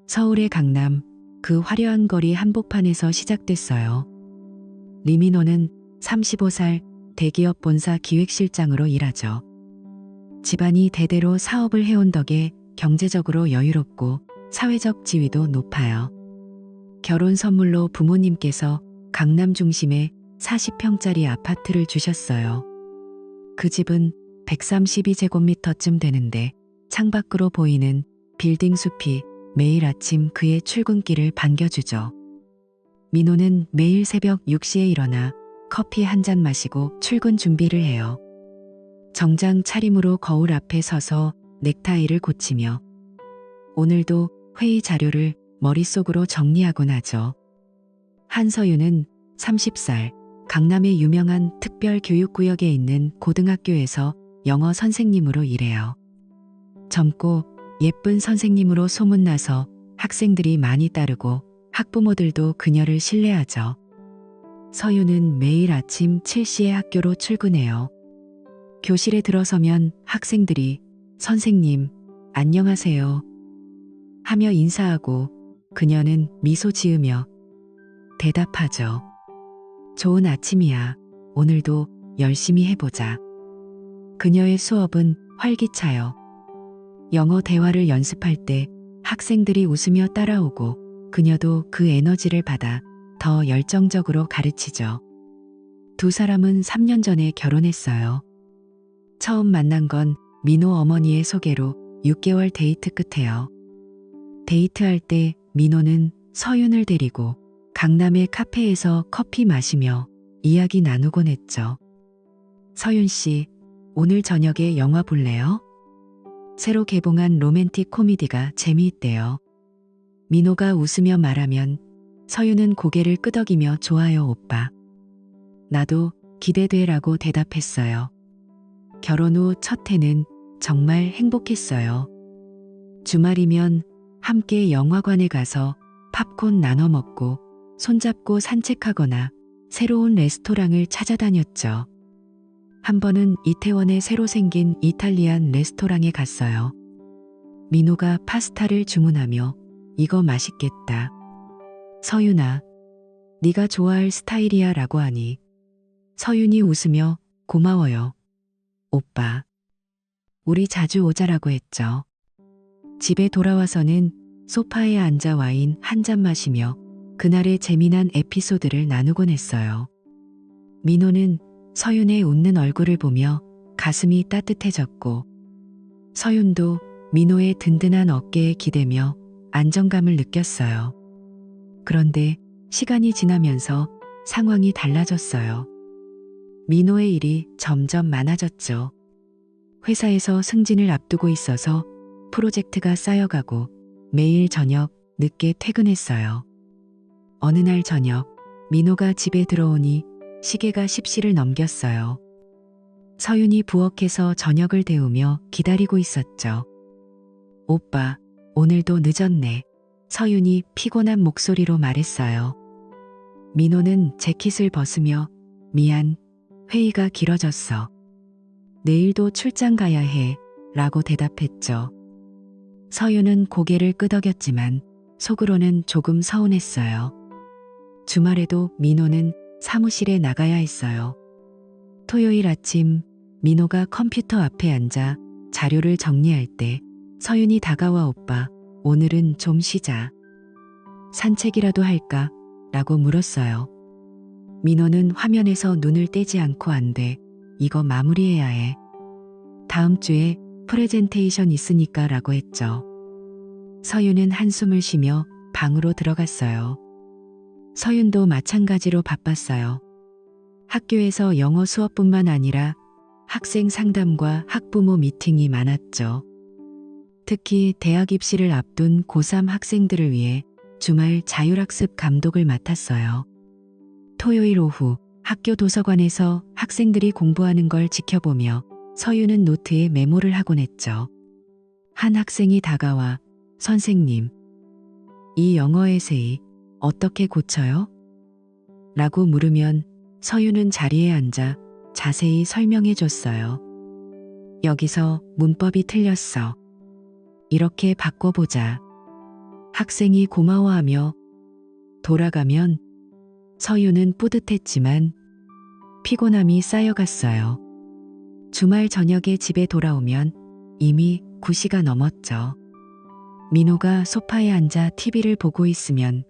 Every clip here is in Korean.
서울의 강남, 그 화려한 거리 한복판에서 시작됐어요. 리민호는 35살 대기업 본사 기획실장으로 일하죠. 집안이 대대로 사업을 해온 덕에 경제적으로 여유롭고 사회적 지위도 높아요. 결혼 선물로 부모님께서 강남 중심에 40평짜리 아파트를 주셨어요. 그 집은 132제곱미터쯤 되는데 창밖으로 보이는 빌딩 숲이 매일 아침 그의 출근길을 반겨주죠. 민호는 매일 새벽 6시에 일어나 커피 한 잔 마시고 출근 준비를 해요. 정장 차림으로 거울 앞에 서서 넥타이를 고치며 오늘도 회의 자료를 머릿속으로 정리하곤 하죠. 한서윤은 30살, 강남의 유명한 특별교육구역에 있는 고등학교에서 영어 선생님으로 일해요. 젊고 예쁜 선생님으로 소문나서 학생들이 많이 따르고 학부모들도 그녀를 신뢰하죠. 서윤은 매일 아침 7시에 학교로 출근해요. 교실에 들어서면 학생들이 선생님, 안녕하세요 하며 인사하고 그녀는 미소 지으며 대답하죠. 좋은 아침이야. 오늘도 열심히 해보자. 그녀의 수업은 활기차요. 영어 대화를 연습할 때 학생들이 웃으며 따라오고 그녀도 그 에너지를 받아 더 열정적으로 가르치죠. 두 사람은 3년 전에 결혼했어요. 처음 만난 건 민호 어머니의 소개로 6개월 데이트 끝에요. 데이트할 때 민호는 서윤을 데리고 강남의 카페에서 커피 마시며 이야기 나누곤 했죠. 서윤 씨, 오늘 저녁에 영화 볼래요? 새로 개봉한 로맨틱 코미디가 재미있대요. 민호가 웃으며 말하면 서윤은 고개를 끄덕이며 좋아요 오빠. 나도 기대돼라고 대답했어요. 결혼 후 첫 해는 정말 행복했어요. 주말이면 함께 영화관에 가서 팝콘 나눠 먹고 손잡고 산책하거나 새로운 레스토랑을 찾아다녔죠. 한 번은 이태원에 새로 생긴 이탈리안 레스토랑에 갔어요. 민호가 파스타를 주문하며 이거 맛있겠다. 서윤아, 네가 좋아할 스타일이야 라고 하니 서윤이 웃으며 고마워요. 오빠, 우리 자주 오자라고 했죠. 집에 돌아와서는 소파에 앉아 와인 한 잔 마시며 그날의 재미난 에피소드를 나누곤 했어요. 민호는 서윤의 웃는 얼굴을 보며 가슴이 따뜻해졌고 서윤도 민호의 든든한 어깨에 기대며 안정감을 느꼈어요. 그런데 시간이 지나면서 상황이 달라졌어요. 민호의 일이 점점 많아졌죠. 회사에서 승진을 앞두고 있어서 프로젝트가 쌓여가고 매일 저녁 늦게 퇴근했어요. 어느 날 저녁 민호가 집에 들어오니 시계가 10시를 넘겼어요. 서윤이 부엌에서 저녁을 데우며 기다리고 있었죠. 오빠, 오늘도 늦었네. 서윤이 피곤한 목소리로 말했어요. 민호는 재킷을 벗으며 미안, 회의가 길어졌어. 내일도 출장 가야 해 라고 대답했죠. 서윤은 고개를 끄덕였지만 속으로는 조금 서운했어요. 주말에도 민호는 사무실에 나가야 했어요. 토요일 아침 민호가 컴퓨터 앞에 앉아 자료를 정리할 때 서윤이 다가와 오빠, 오늘은 좀 쉬자. 산책이라도 할까? 라고 물었어요. 민호는 화면에서 눈을 떼지 않고 안 돼. 이거 마무리해야 해. 다음 주에 프레젠테이션 있으니까 라고 했죠. 서윤은 한숨을 쉬며 방으로 들어갔어요. 서윤도 마찬가지로 바빴어요. 학교에서 영어 수업뿐만 아니라 학생 상담과 학부모 미팅이 많았죠. 특히 대학 입시를 앞둔 고3 학생들을 위해 주말 자율학습 감독을 맡았어요. 토요일 오후 학교 도서관에서 학생들이 공부하는 걸 지켜보며 서윤은 노트에 메모를 하곤 했죠. 한 학생이 다가와 선생님, 이 영어 에세이 어떻게 고쳐요? 라고 물으면 서윤은 자리에 앉아 자세히 설명해 줬어요. 여기서 문법이 틀렸어. 이렇게 바꿔보자. 학생이 고마워하며 돌아가면 서유는 뿌듯했지만 피곤함이 쌓여갔어요. 주말 저녁에 집에 돌아오면 이미 9시가 넘었죠. 민호가 소파에 앉아 TV를 보고 있으면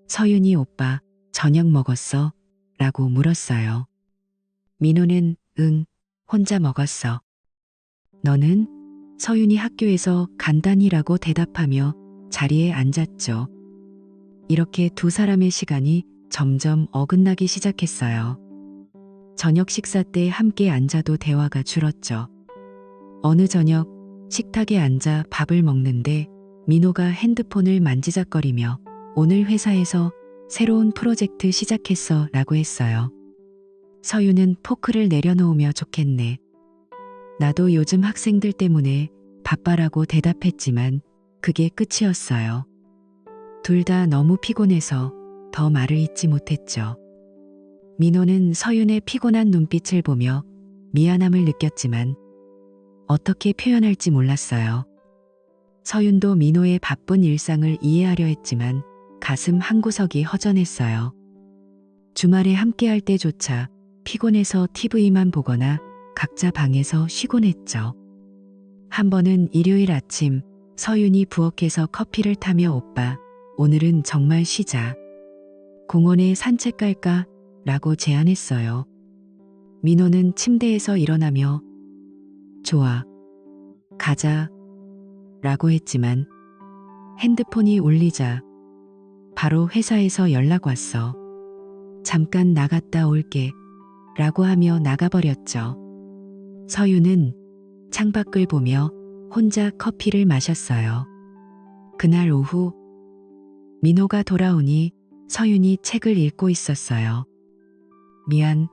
서윤이 오빠 저녁 먹었어? 라고 물었어요. 민호는 응, 혼자 먹었어. 너는? 서윤이 학교에서 간단히라고 대답하며 자리에 앉았죠. 이렇게 두 사람의 시간이 점점 어긋나기 시작했어요. 저녁 식사 때 함께 앉아도 대화가 줄었죠. 어느 저녁 식탁에 앉아 밥을 먹는데 민호가 핸드폰을 만지작거리며 오늘 회사에서 새로운 프로젝트 시작했어 라고 했어요. 서유는 포크를 내려놓으며 좋겠네. 나도 요즘 학생들 때문에 바빠라고 대답했지만 그게 끝이었어요. 둘 다 너무 피곤해서 더 말을 잇지 못했죠. 민호는 서윤의 피곤한 눈빛을 보며 미안함을 느꼈지만 어떻게 표현할지 몰랐어요. 서윤도 민호의 바쁜 일상을 이해하려 했지만 가슴 한구석이 허전했어요. 주말에 함께할 때조차 피곤해서 TV만 보거나 각자 방에서 쉬곤 했죠. 한 번은 일요일 아침 서윤이 부엌에서 커피를 타며 오빠, 오늘은 정말 쉬자. 공원에 산책 갈까? 라고 제안했어요. 민호는 침대에서 일어나며 좋아, 가자. 라고 했지만 핸드폰이 울리자 바로 회사에서 연락 왔어. 잠깐 나갔다 올게. 라고 하며 나가버렸죠. 서윤은 창밖을 보며 혼자 커피를 마셨어요. 그날 오후 민호가 돌아오니 서윤이 책을 읽고 있었어요. 미안,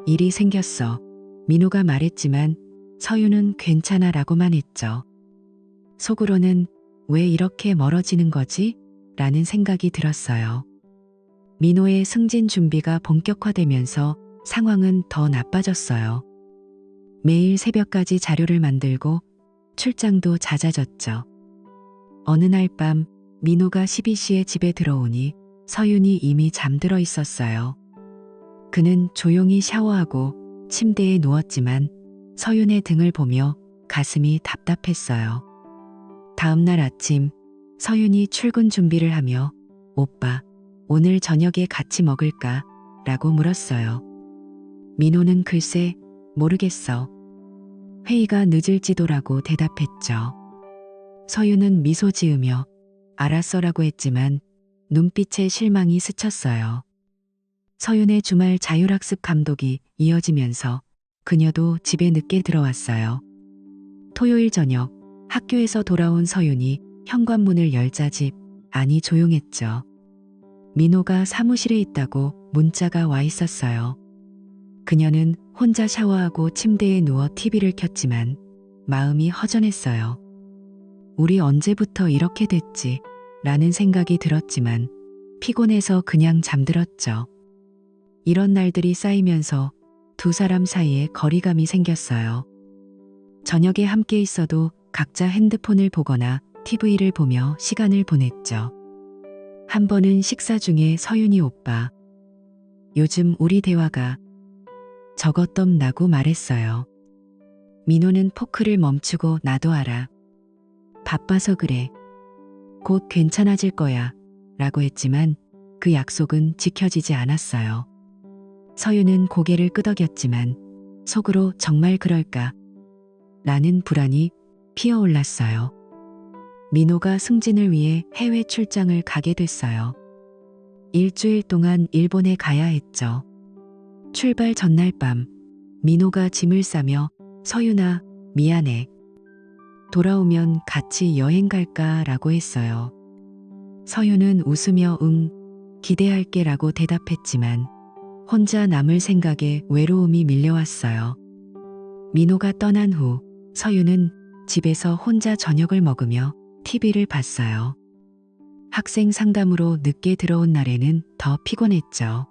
일이 생겼어. 민호가 말했지만 서윤은 괜찮아 라고만 했죠. 속으로는 왜 이렇게 멀어지는 거지? 라는 생각이 들었어요. 민호의 승진 준비가 본격화되면서 상황은 더 나빠졌어요. 매일 새벽까지 자료를 만들고 출장도 잦아졌죠. 어느 날 밤 민호가 12시에 집에 들어오니 서윤이 이미 잠들어 있었어요. 그는 조용히 샤워하고 침대에 누웠지만 서윤의 등을 보며 가슴이 답답했어요. 다음 날 아침 서윤이 출근 준비를 하며 오빠, 오늘 저녁에 같이 먹을까? 라고 물었어요. 민호는 글쎄 모르겠어. 회의가 늦을지도라고 대답했죠. 서윤은 미소 지으며 알았어라고 했지만 눈빛에 실망이 스쳤어요. 서윤의 주말 자율학습 감독이 이어지면서 그녀도 집에 늦게 들어왔어요. 토요일 저녁 학교에서 돌아온 서윤이 현관문을 열자 집 안이 조용했죠. 민호가 사무실에 있다고 문자가 와 있었어요. 그녀는 혼자 샤워하고 침대에 누워 TV를 켰지만 마음이 허전했어요. 우리 언제부터 이렇게 됐지? 라는 생각이 들었지만 피곤해서 그냥 잠들었죠. 이런 날들이 쌓이면서 두 사람 사이에 거리감이 생겼어요. 저녁에 함께 있어도 각자 핸드폰을 보거나 TV를 보며 시간을 보냈죠. 한 번은 식사 중에 서윤이 오빠, 요즘 우리 대화가 저것dom나고 말했어요. 민호는 포크를 멈추고 나도 알아. 바빠서 그래. 곧 괜찮아질 거야. 라고 했지만 그 약속은 지켜지지 않았어요. 서윤은 고개를 끄덕였지만 속으로 정말 그럴까? 라는 불안이 피어올랐어요. 민호가 승진을 위해 해외 출장을 가게 됐어요. 일주일 동안 일본에 가야 했죠. 출발 전날 밤 민호가 짐을 싸며 서윤아, 미안해. 돌아오면 같이 여행 갈까? 라고 했어요. 서윤은 웃으며 응, 기대할게 라고 대답했지만 혼자 남을 생각에 외로움이 밀려왔어요. 민호가 떠난 후 서윤은 집에서 혼자 저녁을 먹으며 TV를 봤어요. 학생 상담으로 늦게 들어온 날에는 더 피곤했죠.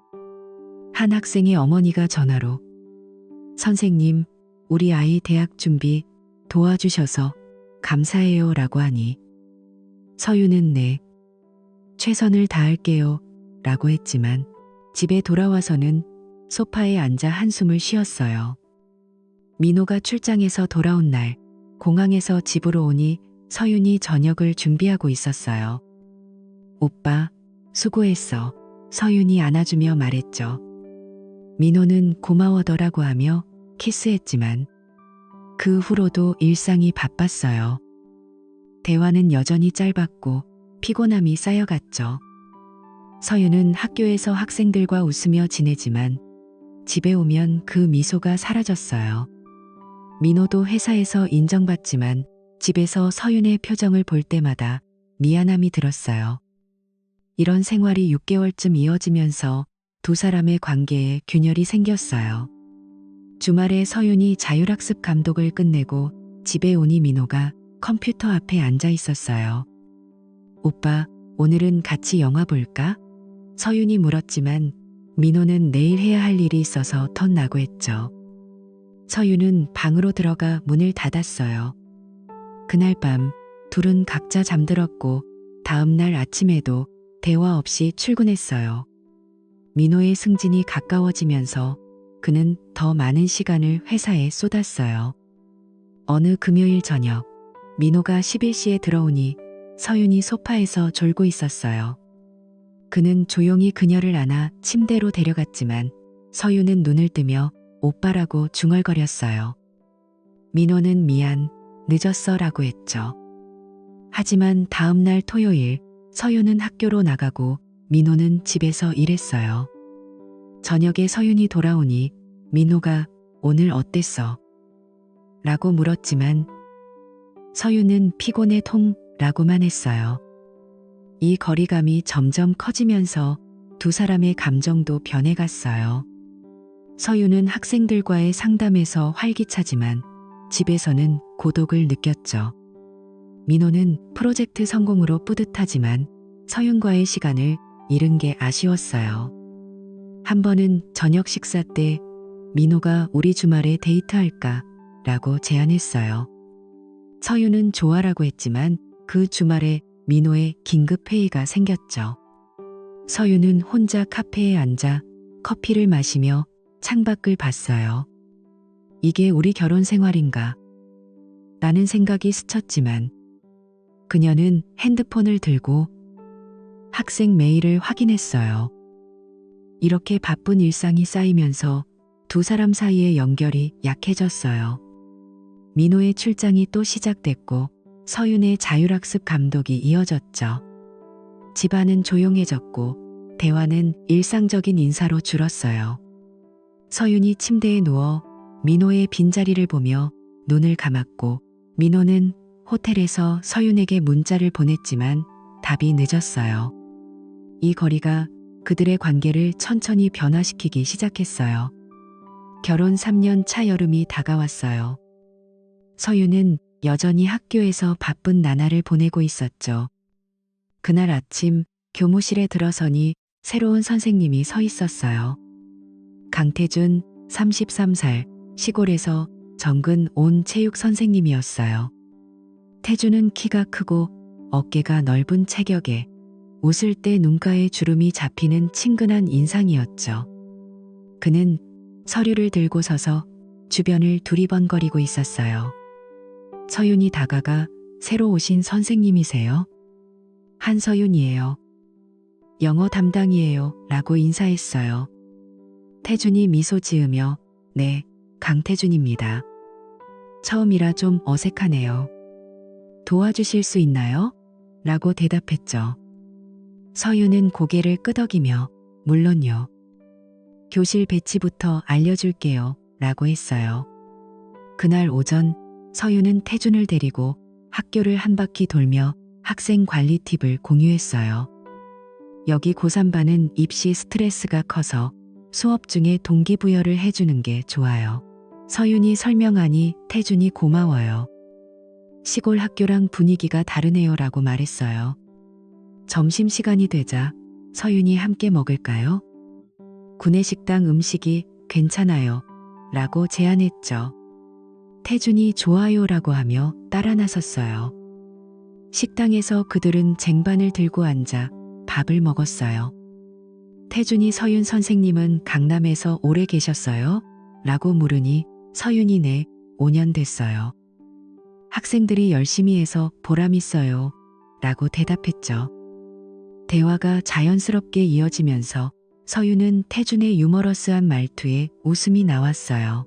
한 학생의 어머니가 전화로 선생님, 우리 아이 대학 준비 도와주셔서 감사해요 라고 하니 서윤은 네, 최선을 다할게요 라고 했지만 집에 돌아와서는 소파에 앉아 한숨을 쉬었어요. 민호가 출장에서 돌아온 날 공항에서 집으로 오니 서윤이 저녁을 준비하고 있었어요. 오빠, 수고했어. 서윤이 안아주며 말했죠. 민호는 고마워더라고 하며 키스했지만 그 후로도 일상이 바빴어요. 대화는 여전히 짧았고 피곤함이 쌓여갔죠. 서윤은 학교에서 학생들과 웃으며 지내지만 집에 오면 그 미소가 사라졌어요. 민호도 회사에서 인정받지만 집에서 서윤의 표정을 볼 때마다 미안함이 들었어요. 이런 생활이 6개월쯤 이어지면서 두 사람의 관계에 균열이 생겼어요. 주말에 서윤이 자율학습 감독을 끝내고 집에 오니 민호가 컴퓨터 앞에 앉아 있었어요. 오빠, 오늘은 같이 영화 볼까? 서윤이 물었지만 민호는 내일 해야 할 일이 있어서 덧나고 했죠. 서윤은 방으로 들어가 문을 닫았어요. 그날 밤 둘은 각자 잠들었고 다음 날 아침에도 대화 없이 출근했어요. 민호의 승진이 가까워지면서 그는 더 많은 시간을 회사에 쏟았어요. 어느 금요일 저녁, 민호가 11시에 들어오니 서윤이 소파에서 졸고 있었어요. 그는 조용히 그녀를 안아 침대로 데려갔지만 서윤은 눈을 뜨며 오빠라고 중얼거렸어요. 민호는 미안, 늦었어 라고 했죠. 하지만 다음 날 토요일 서윤은 학교로 나가고 민호는 집에서 일했어요. 저녁에 서윤이 돌아오니 민호가 오늘 어땠어? 라고 물었지만 서윤은 피곤해 통 라고만 했어요. 이 거리감이 점점 커지면서 두 사람의 감정도 변해갔어요. 서윤은 학생들과의 상담에서 활기차지만 집에서는 고독을 느꼈죠. 민호는 프로젝트 성공으로 뿌듯하지만 서윤과의 시간을 잃은 게 아쉬웠어요. 한 번은 저녁 식사 때 민호가 우리 주말에 데이트할까? 라고 제안했어요. 서윤은 좋아라고 했지만 그 주말에 민호의 긴급 회의가 생겼죠. 서윤은 혼자 카페에 앉아 커피를 마시며 창밖을 봤어요. 이게 우리 결혼 생활인가? 라는 생각이 스쳤지만 그녀는 핸드폰을 들고 학생 메일을 확인했어요. 이렇게 바쁜 일상이 쌓이면서 두 사람 사이의 연결이 약해졌어요. 민호의 출장이 또 시작됐고 서윤의 자율학습 감독이 이어졌죠. 집안은 조용해졌고 대화는 일상적인 인사로 줄었어요. 서윤이 침대에 누워 민호의 빈자리를 보며 눈을 감았고 민호는 호텔에서 서윤에게 문자를 보냈지만 답이 늦었어요. 이 거리가 그들의 관계를 천천히 변화시키기 시작했어요. 결혼 3년 차 여름이 다가왔어요. 서윤은 여전히 학교에서 바쁜 나날을 보내고 있었죠. 그날 아침 교무실에 들어서니 새로운 선생님이 서 있었어요. 강태준 33살 시골에서 정근 온 체육 선생님이었어요. 태준은 키가 크고 어깨가 넓은 체격에 웃을 때 눈가에 주름이 잡히는 친근한 인상이었죠. 그는 서류를 들고 서서 주변을 두리번거리고 있었어요. 서윤이 다가가 새로 오신 선생님이세요? 한서윤이에요. 영어 담당이에요. 라고 인사했어요. 태준이 미소 지으며 네, 강태준입니다. 처음이라 좀 어색하네요. 도와주실 수 있나요? 라고 대답했죠. 서윤은 고개를 끄덕이며 물론요. 교실 배치부터 알려줄게요. 라고 했어요. 그날 오전 서윤은 태준을 데리고 학교를 한 바퀴 돌며 학생 관리 팁을 공유했어요. 여기 고3반은 입시 스트레스가 커서 수업 중에 동기부여를 해주는 게 좋아요. 서윤이 설명하니 태준이 고마워요. 시골 학교랑 분위기가 다르네요 라고 말했어요. 점심시간이 되자 서윤이 함께 먹을까요? 구내식당 음식이 괜찮아요 라고 제안했죠. 태준이 좋아요 라고 하며 따라 나섰어요. 식당에서 그들은 쟁반을 들고 앉아 밥을 먹었어요. 태준이 서윤 선생님은 강남에서 오래 계셨어요? 라고 물으니 서윤이 네, 5년 됐어요. 학생들이 열심히 해서 보람 있어요. 라고 대답했죠. 대화가 자연스럽게 이어지면서 서윤은 태준의 유머러스한 말투에 웃음이 나왔어요.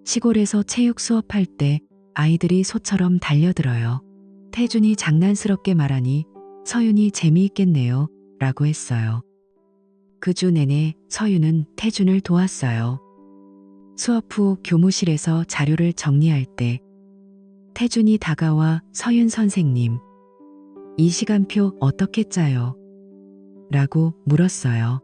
시골에서 체육 수업할 때 아이들이 소처럼 달려들어요. 태준이 장난스럽게 말하니 서윤이 재미있겠네요. 라고 했어요. 그 주 내내 서윤은 태준을 도왔어요. 수업 후 교무실에서 자료를 정리할 때 태준이 다가와 서윤 선생님, 이 시간표 어떻게 짜요? 라고 물었어요.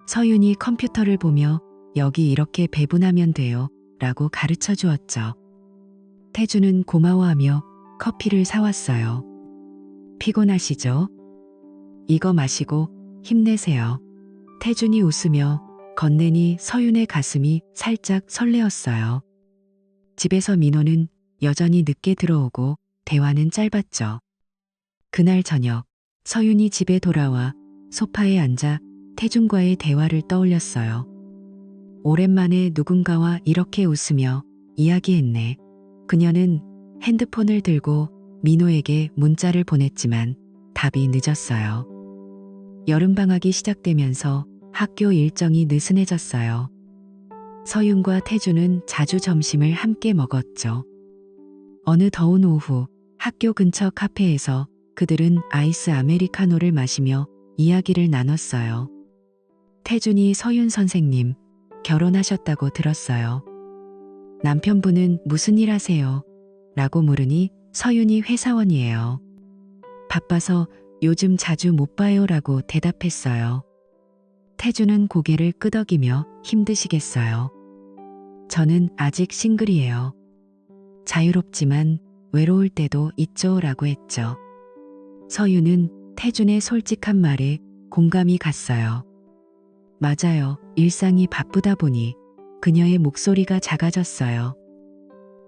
서윤이 컴퓨터를 보며 여기 이렇게 배분하면 돼요. 라고 가르쳐 주었죠. 태준은 고마워하며 커피를 사왔어요. 피곤하시죠? 이거 마시고 힘내세요. 태준이 웃으며 건네니 서윤의 가슴이 살짝 설레었어요. 집에서 민호는 여전히 늦게 들어오고 대화는 짧았죠. 그날 저녁 서윤이 집에 돌아와 소파에 앉아 태준과의 대화를 떠올렸어요. 오랜만에 누군가와 이렇게 웃으며 이야기했네. 그녀는 핸드폰을 들고 민호에게 문자를 보냈지만 답이 늦었어요. 여름방학이 시작되면서 학교 일정이 느슨해졌어요. 서윤과 태준은 자주 점심을 함께 먹었죠. 어느 더운 오후 학교 근처 카페에서 그들은 아이스 아메리카노를 마시며 이야기를 나눴어요. 태준이 서윤 선생님, 결혼하셨다고 들었어요. 남편분은 무슨 일 하세요? 라고 물으니 서윤이 회사원이에요. 바빠서 요즘 자주 못 봐요. 라고 대답했어요. 태준은 고개를 끄덕이며 힘드시겠어요. 저는 아직 싱글이에요. 자유롭지만 외로울 때도 있죠. 라고 했죠. 서윤은 태준의 솔직한 말에 공감이 갔어요. 맞아요. 일상이 바쁘다 보니 그녀의 목소리가 작아졌어요.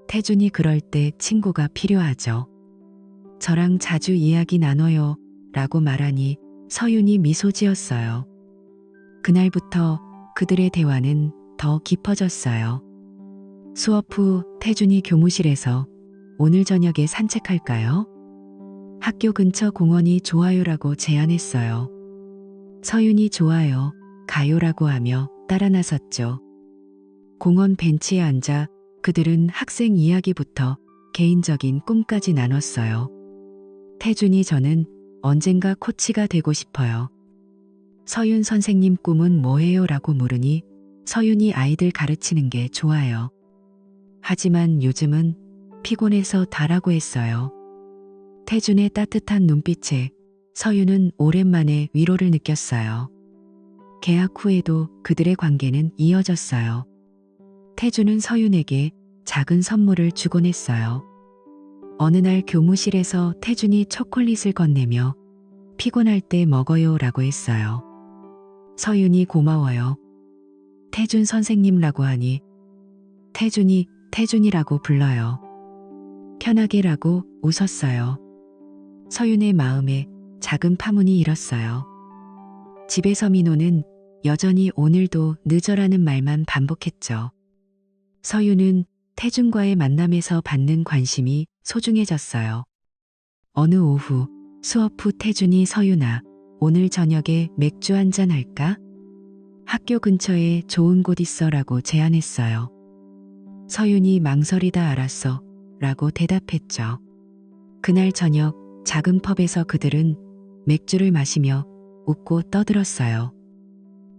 태준이 그럴 때 친구가 필요하죠. 저랑 자주 이야기 나눠요. 라고 말하니 서윤이 미소 지었어요. 그날부터 그들의 대화는 더 깊어졌어요. 수업 후 태준이 교무실에서 오늘 저녁에 산책할까요? 학교 근처 공원이 좋아요라고 제안했어요. 서윤이 좋아요, 가요라고 하며 따라 나섰죠. 공원 벤치에 앉아 그들은 학생 이야기부터 개인적인 꿈까지 나눴어요. 태준이 저는 언젠가 코치가 되고 싶어요. 서윤 선생님 꿈은 뭐예요? 라고 물으니 서윤이 아이들 가르치는 게 좋아요. 하지만 요즘은 피곤해서 다라고 했어요. 태준의 따뜻한 눈빛에 서윤은 오랜만에 위로를 느꼈어요. 계약 후에도 그들의 관계는 이어졌어요. 태준은 서윤에게 작은 선물을 주곤 했어요. 어느 날 교무실에서 태준이 초콜릿을 건네며 피곤할 때 먹어요 라고 했어요. 서윤이 고마워요. 태준 선생님라고 하니 태준이 태준이라고 불러요. 편하게라고 웃었어요. 서윤의 마음에 작은 파문이 일었어요. 집에서 민호는 여전히 오늘도 늦어라는 말만 반복했죠. 서윤은 태준과의 만남에서 받는 관심이 소중해졌어요. 어느 오후 수업 후 태준이 서윤아, 오늘 저녁에 맥주 한잔 할까? 학교 근처에 좋은 곳 있어 라고 제안했어요. 서윤이 망설이다 알았어 라고 대답했죠. 그날 저녁 작은 펍에서 그들은 맥주를 마시며 웃고 떠들었어요.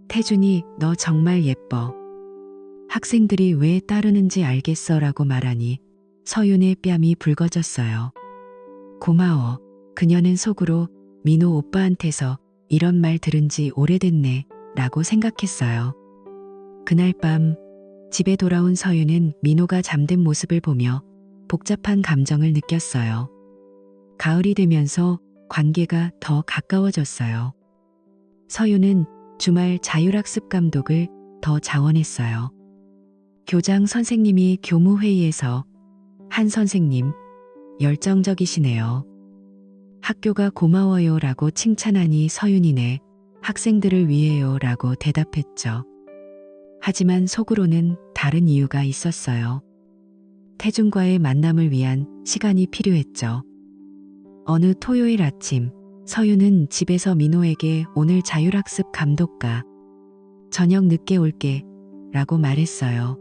태준이 너 정말 예뻐. 학생들이 왜 따르는지 알겠어 라고 말하니 서윤의 뺨이 붉어졌어요. 고마워. 그녀는 속으로 민호 오빠한테서 이런 말 들은 지 오래됐네 라고 생각했어요. 그날 밤 집에 돌아온 서윤은 민호가 잠든 모습을 보며 복잡한 감정을 느꼈어요. 가을이 되면서 관계가 더 가까워졌어요. 서윤은 주말 자율학습 감독을 더 자원했어요. 교장 선생님이 교무회의에서 한 선생님, 열정적이시네요. 학교가 고마워요 라고 칭찬하니 서윤이네 학생들을 위해요 라고 대답했죠. 하지만 속으로는 다른 이유가 있었어요. 태준과의 만남을 위한 시간이 필요했죠. 어느 토요일 아침 서윤은 집에서 민호에게 오늘 자율학습 감독가 저녁 늦게 올게 라고 말했어요.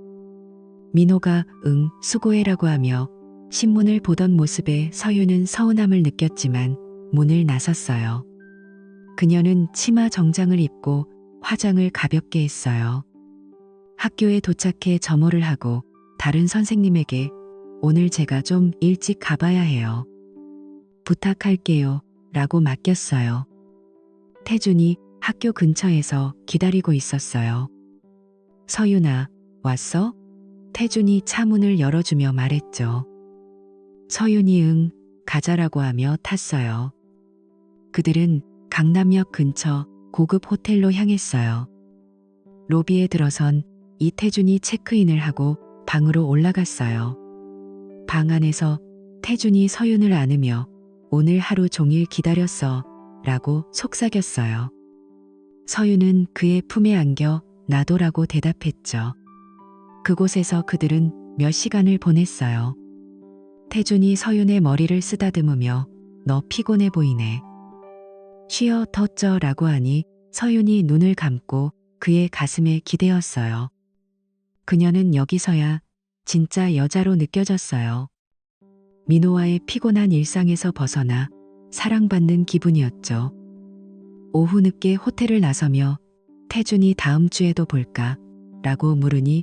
민호가 응 수고해라고 하며 신문을 보던 모습에 서윤은 서운함을 느꼈지만 문을 나섰어요. 그녀는 치마 정장을 입고 화장을 가볍게 했어요. 학교에 도착해 점호를 하고 다른 선생님에게 오늘 제가 좀 일찍 가봐야 해요. 부탁할게요 라고 맡겼어요. 태준이 학교 근처에서 기다리고 있었어요. 서윤아, 왔어? 태준이 차문을 열어주며 말했죠. 서윤이 응, 가자라고 하며 탔어요. 그들은 강남역 근처 고급 호텔로 향했어요. 로비에 들어선 이태준이 체크인을 하고 방으로 올라갔어요. 방 안에서 태준이 서윤을 안으며 오늘 하루 종일 기다렸어 라고 속삭였어요. 서윤은 그의 품에 안겨 나도라고 대답했죠. 그곳에서 그들은 몇 시간을 보냈어요. 태준이 서윤의 머리를 쓰다듬으며 너 피곤해 보이네. 쉬어 덧져 라고 하니 서윤이 눈을 감고 그의 가슴에 기대었어요. 그녀는 여기서야 진짜 여자로 느껴졌어요. 민호와의 피곤한 일상에서 벗어나 사랑받는 기분이었죠. 오후 늦게 호텔을 나서며 태준이 다음 주에도 볼까? 라고 물으니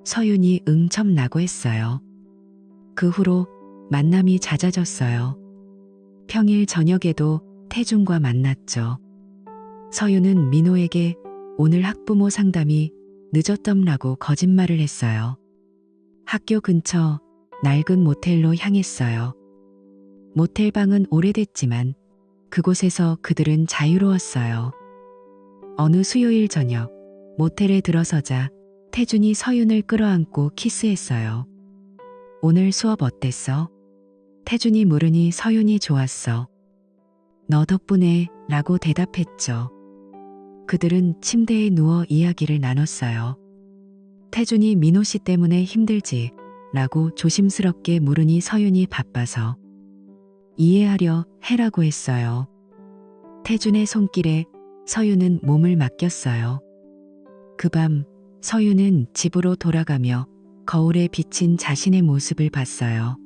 서윤이 응첨나고 했어요. 그 후로 만남이 잦아졌어요. 평일 저녁에도 태준과 만났죠. 서윤은 민호에게 오늘 학부모 상담이 늦었덤라고 거짓말을 했어요. 학교 근처 낡은 모텔로 향했어요. 모텔 방은 오래됐지만 그곳에서 그들은 자유로웠어요. 어느 수요일 저녁 모텔에 들어서자 태준이 서윤을 끌어안고 키스했어요. 오늘 수업 어땠어? 태준이 물으니 서윤이 좋았어. 너 덕분에 라고 대답했죠. 그들은 침대에 누워 이야기를 나눴어요. 태준이 민호 씨 때문에 힘들지? 라고 조심스럽게 물으니 서윤이 바빠서 이해하려 해라고 했어요. 태준의 손길에 서윤은 몸을 맡겼어요. 그 밤 서윤은 집으로 돌아가며 거울에 비친 자신의 모습을 봤어요.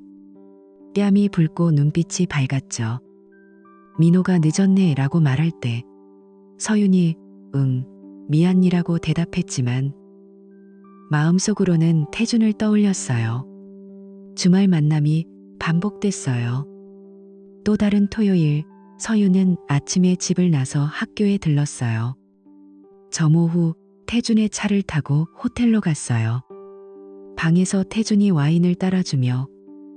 뺨이 붉고 눈빛이 밝았죠. 민호가 늦었네 라고 말할 때 서윤이 응, 미안이라고 대답했지만 마음속으로는 태준을 떠올렸어요. 주말 만남이 반복됐어요. 또 다른 토요일 서윤은 아침에 집을 나서 학교에 들렀어요. 점호 후 태준의 차를 타고 호텔로 갔어요. 방에서 태준이 와인을 따라주며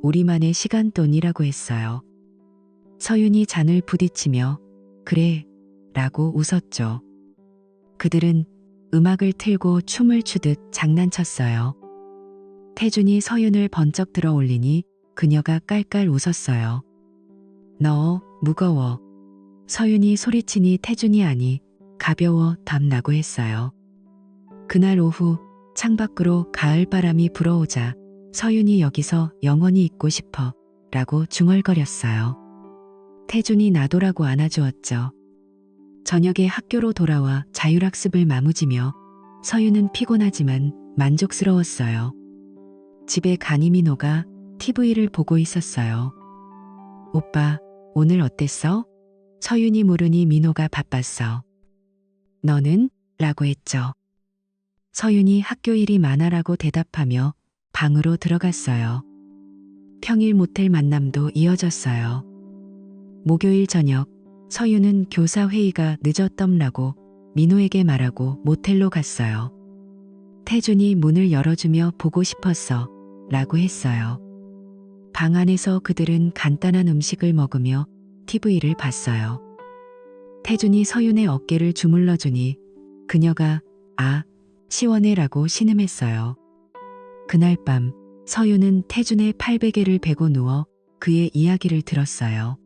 우리만의 시간돈이라고 했어요. 서윤이 잔을 부딪히며 그래 라고 웃었죠. 그들은 음악을 틀고 춤을 추듯 장난쳤어요. 태준이 서윤을 번쩍 들어 올리니 그녀가 깔깔 웃었어요. 너 무거워. 서윤이 소리치니 태준이 아니 가벼워 답라고 했어요. 그날 오후 창밖으로 가을바람이 불어오자 서윤이 여기서 영원히 있고 싶어 라고 중얼거렸어요. 태준이 나도라고 안아주었죠. 저녁에 학교로 돌아와 자율학습을 마무지며 서윤은 피곤하지만 만족스러웠어요. 집에 가니 민호가 TV를 보고 있었어요. 오빠, 오늘 어땠어? 서윤이 물으니 민호가 바빴어. 너는? 라고 했죠. 서윤이 학교 일이 많아라고 대답하며 방으로 들어갔어요. 평일 모텔 만남도 이어졌어요. 목요일 저녁 서윤은 교사 회의가 늦었덤라고 민호에게 말하고 모텔로 갔어요. 태준이 문을 열어주며 보고 싶었어 라고 했어요. 방 안에서 그들은 간단한 음식을 먹으며 TV를 봤어요. 태준이 서윤의 어깨를 주물러주니 그녀가 아, 시원해 라고 신음했어요. 그날 밤 서윤은 태준의 팔베개를 베고 누워 그의 이야기를 들었어요.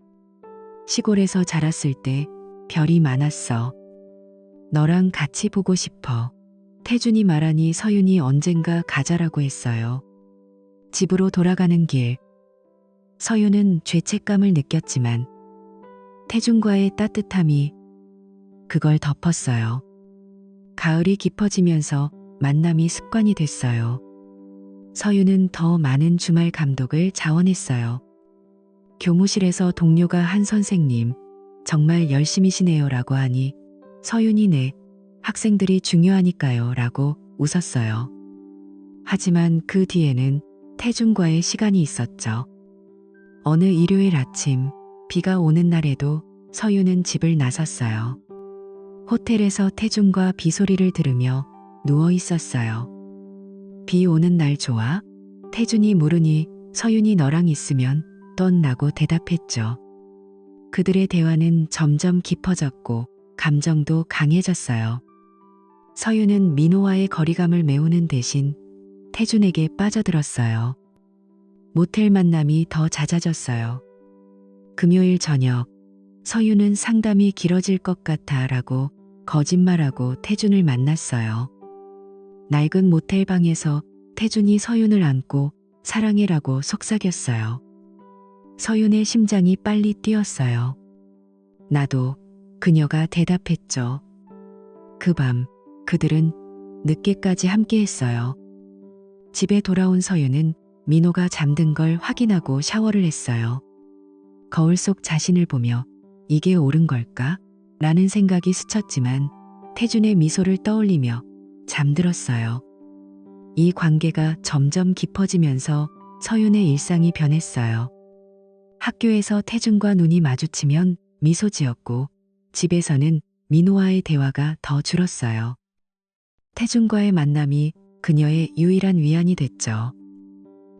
시골에서 자랐을 때 별이 많았어. 너랑 같이 보고 싶어. 태준이 말하니 서윤이 언젠가 가자라고 했어요. 집으로 돌아가는 길. 서윤은 죄책감을 느꼈지만 태준과의 따뜻함이 그걸 덮었어요. 가을이 깊어지면서 만남이 습관이 됐어요. 서윤은 더 많은 주말 감독을 자원했어요. 교무실에서 동료가 한 선생님, 정말 열심히시네요 라고 하니 서윤이 네, 학생들이 중요하니까요 라고 웃었어요. 하지만 그 뒤에는 태준과의 시간이 있었죠. 어느 일요일 아침, 비가 오는 날에도 서윤은 집을 나섰어요. 호텔에서 태준과 비 소리를 들으며 누워 있었어요. 비 오는 날 좋아? 태준이 물으니 서윤이 너랑 있으면 떤다고 대답했죠. 그들의 대화는 점점 깊어졌고 감정도 강해졌어요. 서윤은 민호와의 거리감을 메우는 대신 태준에게 빠져들었어요. 모텔 만남이 더 잦아졌어요. 금요일 저녁, 서윤은 상담이 길어질 것 같아 라고 거짓말하고 태준을 만났어요. 낡은 모텔방에서 태준이 서윤을 안고 사랑해라고 속삭였어요. 서윤의 심장이 빨리 뛰었어요. 나도, 그녀가 대답했죠. 그 밤 그들은 늦게까지 함께했어요. 집에 돌아온 서윤은 민호가 잠든 걸 확인하고 샤워를 했어요. 거울 속 자신을 보며 이게 옳은 걸까? 라는 생각이 스쳤지만 태준의 미소를 떠올리며 잠들었어요. 이 관계가 점점 깊어지면서 서윤의 일상이 변했어요. 학교에서 태준과 눈이 마주치면 미소 지었고 집에서는 민호와의 대화가 더 줄었어요. 태준과의 만남이 그녀의 유일한 위안이 됐죠.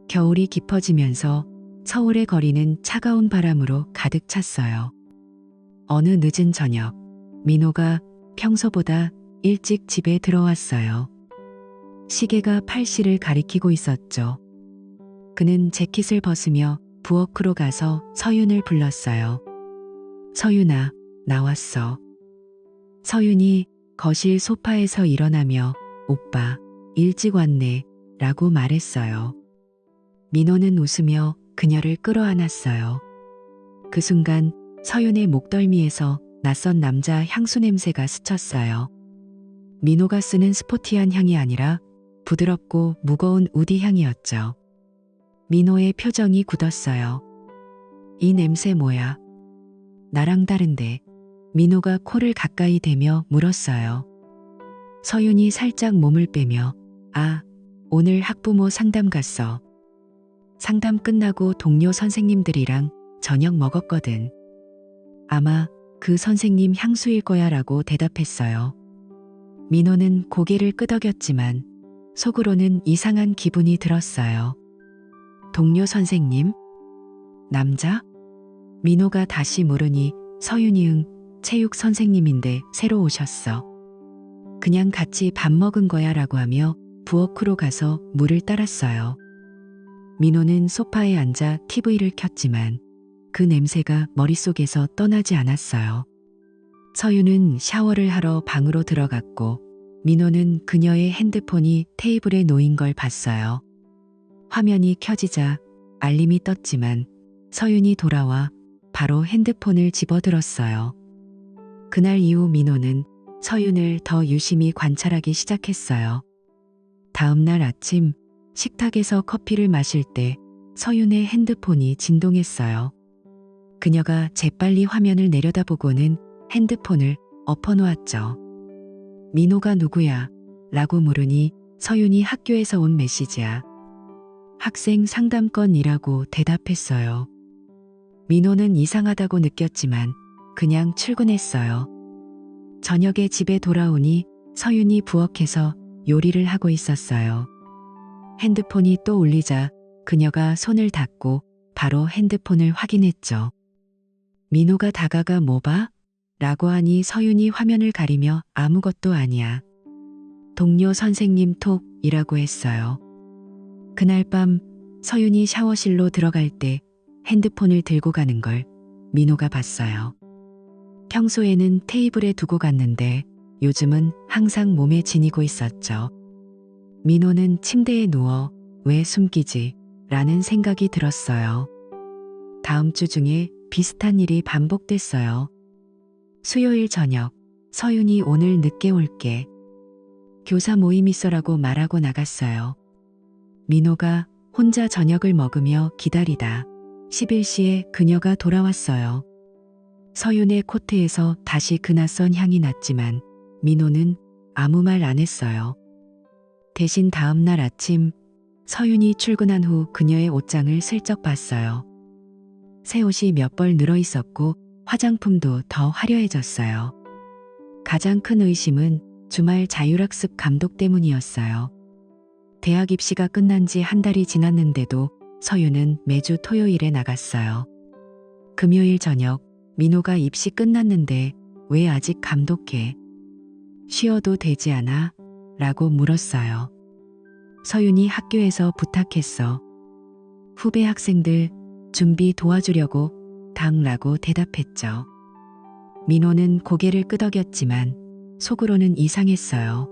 겨울이 깊어지면서 서울의 거리는 차가운 바람으로 가득 찼어요. 어느 늦은 저녁, 민호가 평소보다 일찍 집에 들어왔어요. 시계가 8시를 가리키고 있었죠. 그는 재킷을 벗으며 부엌으로 가서 서윤을 불렀어요. 서윤아, 나왔어. 서윤이 거실 소파에서 일어나며 오빠, 일찍 왔네 라고 말했어요. 민호는 웃으며 그녀를 끌어안았어요. 그 순간 서윤의 목덜미에서 낯선 남자 향수 냄새가 스쳤어요. 민호가 쓰는 스포티한 향이 아니라 부드럽고 무거운 우디 향이었죠. 민호의 표정이 굳었어요. 이 냄새 뭐야? 나랑 다른데. 민호가 코를 가까이 대며 물었어요. 서윤이 살짝 몸을 빼며 아, 오늘 학부모 상담 갔어. 상담 끝나고 동료 선생님들이랑 저녁 먹었거든. 아마 그 선생님 향수일 거야 라고 대답했어요. 민호는 고개를 끄덕였지만 속으로는 이상한 기분이 들었어요. 동료 선생님? 남자? 민호가 다시 물으니 서윤이 응, 체육 선생님인데 새로 오셨어. 그냥 같이 밥 먹은 거야 라고 하며 부엌으로 가서 물을 따랐어요. 민호는 소파에 앉아 TV를 켰지만 그 냄새가 머릿속에서 떠나지 않았어요. 서윤은 샤워를 하러 방으로 들어갔고 민호는 그녀의 핸드폰이 테이블에 놓인 걸 봤어요. 화면이 켜지자 알림이 떴지만 서윤이 돌아와 바로 핸드폰을 집어들었어요. 그날 이후 민호는 서윤을 더 유심히 관찰하기 시작했어요. 다음 날 아침 식탁에서 커피를 마실 때 서윤의 핸드폰이 진동했어요. 그녀가 재빨리 화면을 내려다보고는 핸드폰을 엎어놓았죠. 민호가 누구야? 라고 물으니 서윤이 학교에서 온 메시지야. 학생 상담건이라고 대답했어요. 민호는 이상하다고 느꼈지만 그냥 출근했어요. 저녁에 집에 돌아오니 서윤이 부엌에서 요리를 하고 있었어요. 핸드폰이 또 울리자 그녀가 손을 닫고 바로 핸드폰을 확인했죠. 민호가 다가가 뭐 봐? 라고 하니 서윤이 화면을 가리며 아무것도 아니야. 동료 선생님 톡이라고 했어요. 그날 밤 서윤이 샤워실로 들어갈 때 핸드폰을 들고 가는 걸 민호가 봤어요. 평소에는 테이블에 두고 갔는데 요즘은 항상 몸에 지니고 있었죠. 민호는 침대에 누워 왜 숨기지? 라는 생각이 들었어요. 다음 주 중에 비슷한 일이 반복됐어요. 수요일 저녁, 서윤이 오늘 늦게 올게. 교사 모임 있어라고 말하고 나갔어요. 민호가 혼자 저녁을 먹으며 기다리다 11시에 그녀가 돌아왔어요. 서윤의 코트에서 다시 그 낯선 향이 났지만 민호는 아무 말 안 했어요. 대신 다음 날 아침 서윤이 출근한 후 그녀의 옷장을 슬쩍 봤어요. 새 옷이 몇 벌 늘어 있었고 화장품도 더 화려해졌어요. 가장 큰 의심은 주말 자율학습 감독 때문이었어요. 대학 입시가 끝난 지 한 달이 지났는데도 서윤은 매주 토요일에 나갔어요. 금요일 저녁 민호가 입시 끝났는데 왜 아직 감독해? 쉬어도 되지 않아? 라고 물었어요. 서윤이 학교에서 부탁했어. 후배 학생들 준비 도와주려고 당라고 대답했죠. 민호는 고개를 끄덕였지만 속으로는 이상했어요.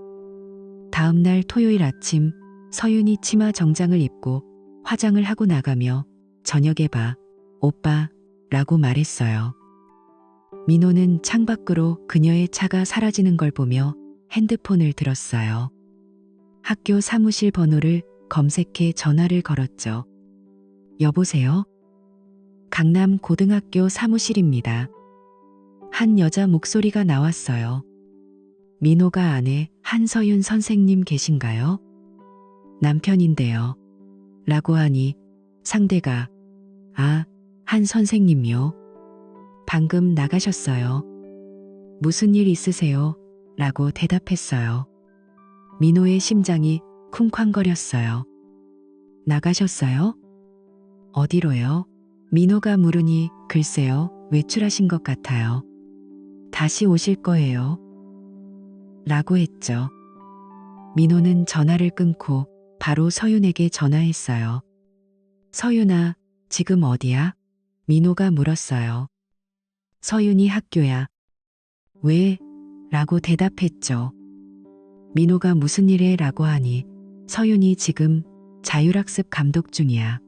다음 날 토요일 아침 서윤이 치마 정장을 입고 화장을 하고 나가며 저녁에 봐, 오빠 라고 말했어요. 민호는 창밖으로 그녀의 차가 사라지는 걸 보며 핸드폰을 들었어요. 학교 사무실 번호를 검색해 전화를 걸었죠. 여보세요? 강남 고등학교 사무실입니다. 한 여자 목소리가 나왔어요. 민호가 아내 한서윤 선생님 계신가요? 남편인데요. 라고 하니 상대가 한 선생님이요? 방금 나가셨어요. 무슨 일 있으세요? 라고 대답했어요. 민호의 심장이 쿵쾅거렸어요. 나가셨어요? 어디로요? 민호가 물으니 글쎄요, 외출하신 것 같아요. 다시 오실 거예요. 라고 했죠. 민호는 전화를 끊고 바로 서윤에게 전화했어요. 서윤아, 지금 어디야? 민호가 물었어요. 서윤이 학교야. 왜? 라고 대답했죠. 민호가 무슨 일해? 라고 하니 서윤이 지금 자율학습 감독 중이야.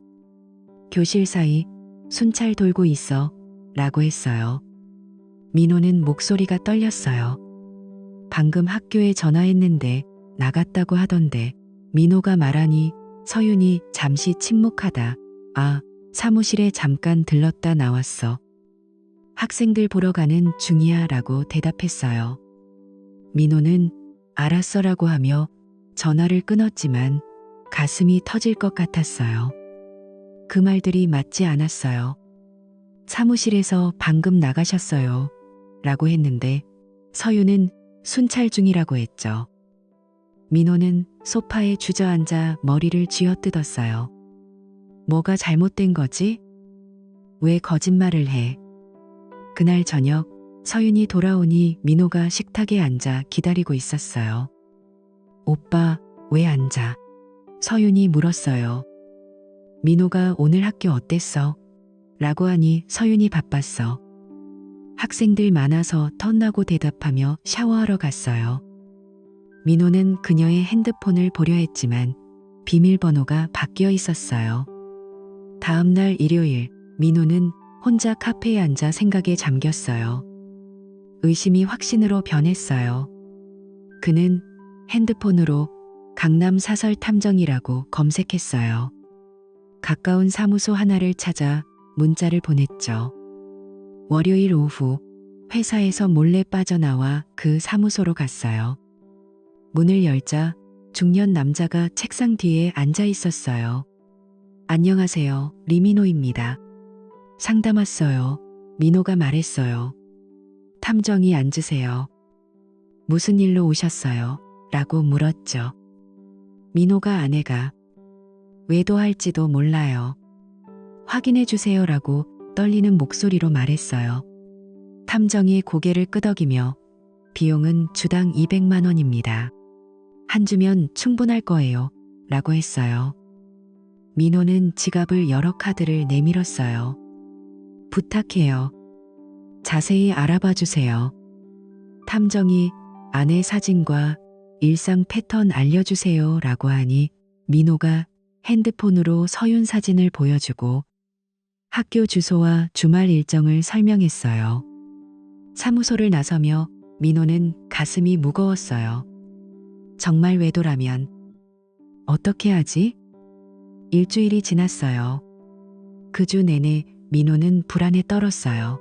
교실 사이 순찰 돌고 있어. 라고 했어요. 민호는 목소리가 떨렸어요. 방금 학교에 전화했는데 나갔다고 하던데. 민호가 말하니 서윤이 잠시 침묵하다. 사무실에 잠깐 들렀다 나왔어. 학생들 보러 가는 중이야 라고 대답했어요. 민호는 알았어라고 하며 전화를 끊었지만 가슴이 터질 것 같았어요. 그 말들이 맞지 않았어요. 사무실에서 방금 나가셨어요. 라고 했는데 서윤은 순찰 중이라고 했죠. 민호는 소파에 주저앉아 머리를 쥐어뜯었어요. 뭐가 잘못된 거지? 왜 거짓말을 해? 그날 저녁 서윤이 돌아오니 민호가 식탁에 앉아 기다리고 있었어요. 오빠, 왜 앉아? 서윤이 물었어요. 민호가 오늘 학교 어땠어? 라고 하니 서윤이 바빴어. 학생들 많아서 턴나고 대답하며 샤워하러 갔어요. 민호는 그녀의 핸드폰을 보려 했지만 비밀번호가 바뀌어 있었어요. 다음 날 일요일, 민호는 혼자 카페에 앉아 생각에 잠겼어요. 의심이 확신으로 변했어요. 그는 핸드폰으로 강남 사설 탐정이라고 검색했어요. 가까운 사무소 하나를 찾아 문자를 보냈죠. 월요일 오후 회사에서 몰래 빠져나와 그 사무소로 갔어요. 문을 열자 중년 남자가 책상 뒤에 앉아 있었어요. 안녕하세요. 리민호입니다. 상담 왔어요. 민호가 말했어요. 탐정이 앉으세요. 무슨 일로 오셨어요? 라고 물었죠. 민호가 아내가 외도할지도 몰라요. 확인해 주세요 라고 떨리는 목소리로 말했어요. 탐정이 고개를 끄덕이며 비용은 주당 200만 원입니다. 한 주면 충분할 거예요. 라고 했어요. 민호는 지갑을 여러 카드를 내밀었어요. 부탁해요. 자세히 알아봐 주세요. 탐정이 아내 사진과 일상 패턴 알려주세요 라고 하니 민호가 핸드폰으로 서윤 사진을 보여주고 학교 주소와 주말 일정을 설명했어요. 사무소를 나서며 민호는 가슴이 무거웠어요. 정말 외도라면 어떻게 하지? 일주일이 지났어요. 그 주 내내 민호는 불안에 떨었어요.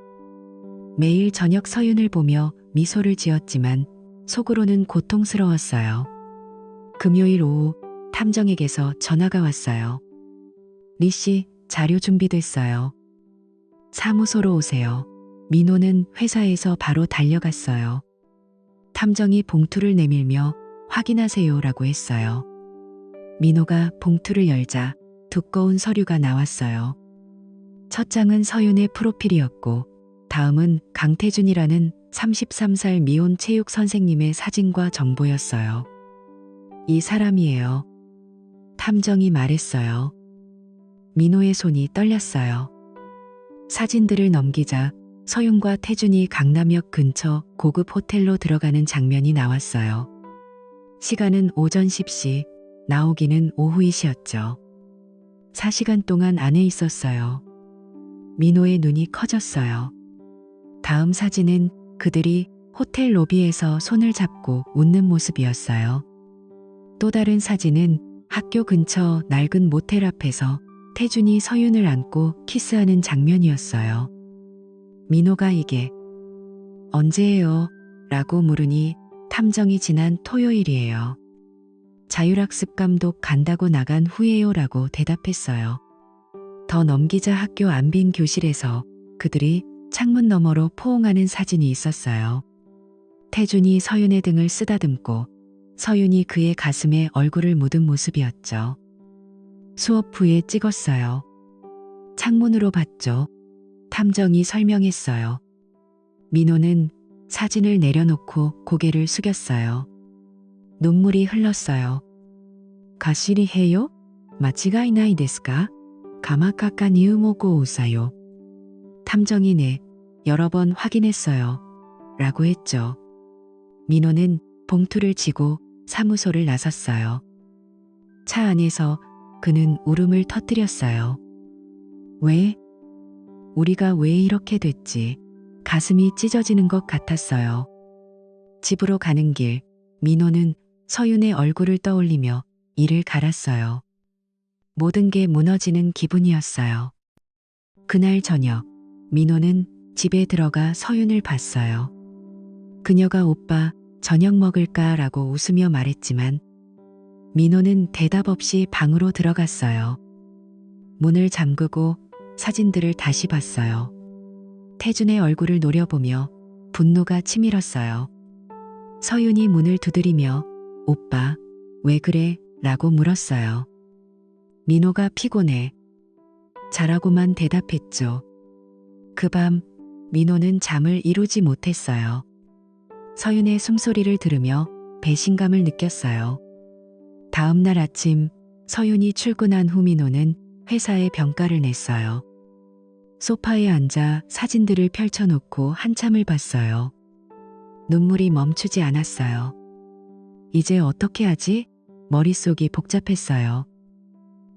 매일 저녁 서윤을 보며 미소를 지었지만 속으로는 고통스러웠어요. 금요일 오후 탐정에게서 전화가 왔어요. 리 씨, 자료 준비됐어요. 사무소로 오세요. 민호는 회사에서 바로 달려갔어요. 탐정이 봉투를 내밀며 확인하세요라고 했어요. 민호가 봉투를 열자 두꺼운 서류가 나왔어요. 첫 장은 서윤의 프로필이었고 다음은 강태준이라는 33살 미혼 체육 선생님의 사진과 정보였어요. 이 사람이에요. 탐정이 말했어요. 민호의 손이 떨렸어요. 사진들을 넘기자 서윤과 태준이 강남역 근처 고급 호텔로 들어가는 장면이 나왔어요. 시간은 오전 10시, 나오기는 오후 2시였죠. 4시간 동안 안에 있었어요. 민호의 눈이 커졌어요. 다음 사진은 그들이 호텔 로비에서 손을 잡고 웃는 모습이었어요. 또 다른 사진은 학교 근처 낡은 모텔 앞에서 태준이 서윤을 안고 키스하는 장면이었어요. 민호가 이게 언제예요? 라고 물으니 탐정이 지난 토요일이에요. 자율학습 감독 간다고 나간 후에요 라고 대답했어요. 더 넘기자 학교 안 빈 교실에서 그들이 창문 너머로 포옹하는 사진이 있었어요. 태준이 서윤의 등을 쓰다듬고 서윤이 그의 가슴에 얼굴을 묻은 모습이었죠. 수업 후에 찍었어요. 창문으로 봤죠. 탐정이 설명했어요. 민호는 사진을 내려놓고 고개를 숙였어요. 눈물이 흘렀어요. 가시리 해요? 마치가이 나이 데스까? 가마카카 니우모고 오사요. 탐정이 네, 여러 번 확인했어요. 라고 했죠. 민호는 봉투를 쥐고 사무소를 나섰어요. 차 안에서 그는 울음을 터뜨렸어요. 왜? 우리가 왜 이렇게 됐지? 가슴이 찢어지는 것 같았어요. 집으로 가는 길, 민호는 서윤의 얼굴을 떠올리며 이를 갈았어요. 모든 게 무너지는 기분이었어요. 그날 저녁, 민호는 집에 들어가 서윤을 봤어요. 그녀가 오빠, 저녁 먹을까? 라고 웃으며 말했지만 민호는 대답 없이 방으로 들어갔어요. 문을 잠그고 사진들을 다시 봤어요. 태준의 얼굴을 노려보며 분노가 치밀었어요. 서윤이 문을 두드리며 오빠, 왜 그래? 라고 물었어요. 민호가 피곤해. 자라고만 대답했죠. 그 밤 민호는 잠을 이루지 못했어요. 서윤의 숨소리를 들으며 배신감을 느꼈어요. 다음 날 아침 서윤이 출근한 후 민호는 회사에 병가를 냈어요. 소파에 앉아 사진들을 펼쳐놓고 한참을 봤어요. 눈물이 멈추지 않았어요. 이제 어떻게 하지? 머릿속이 복잡했어요.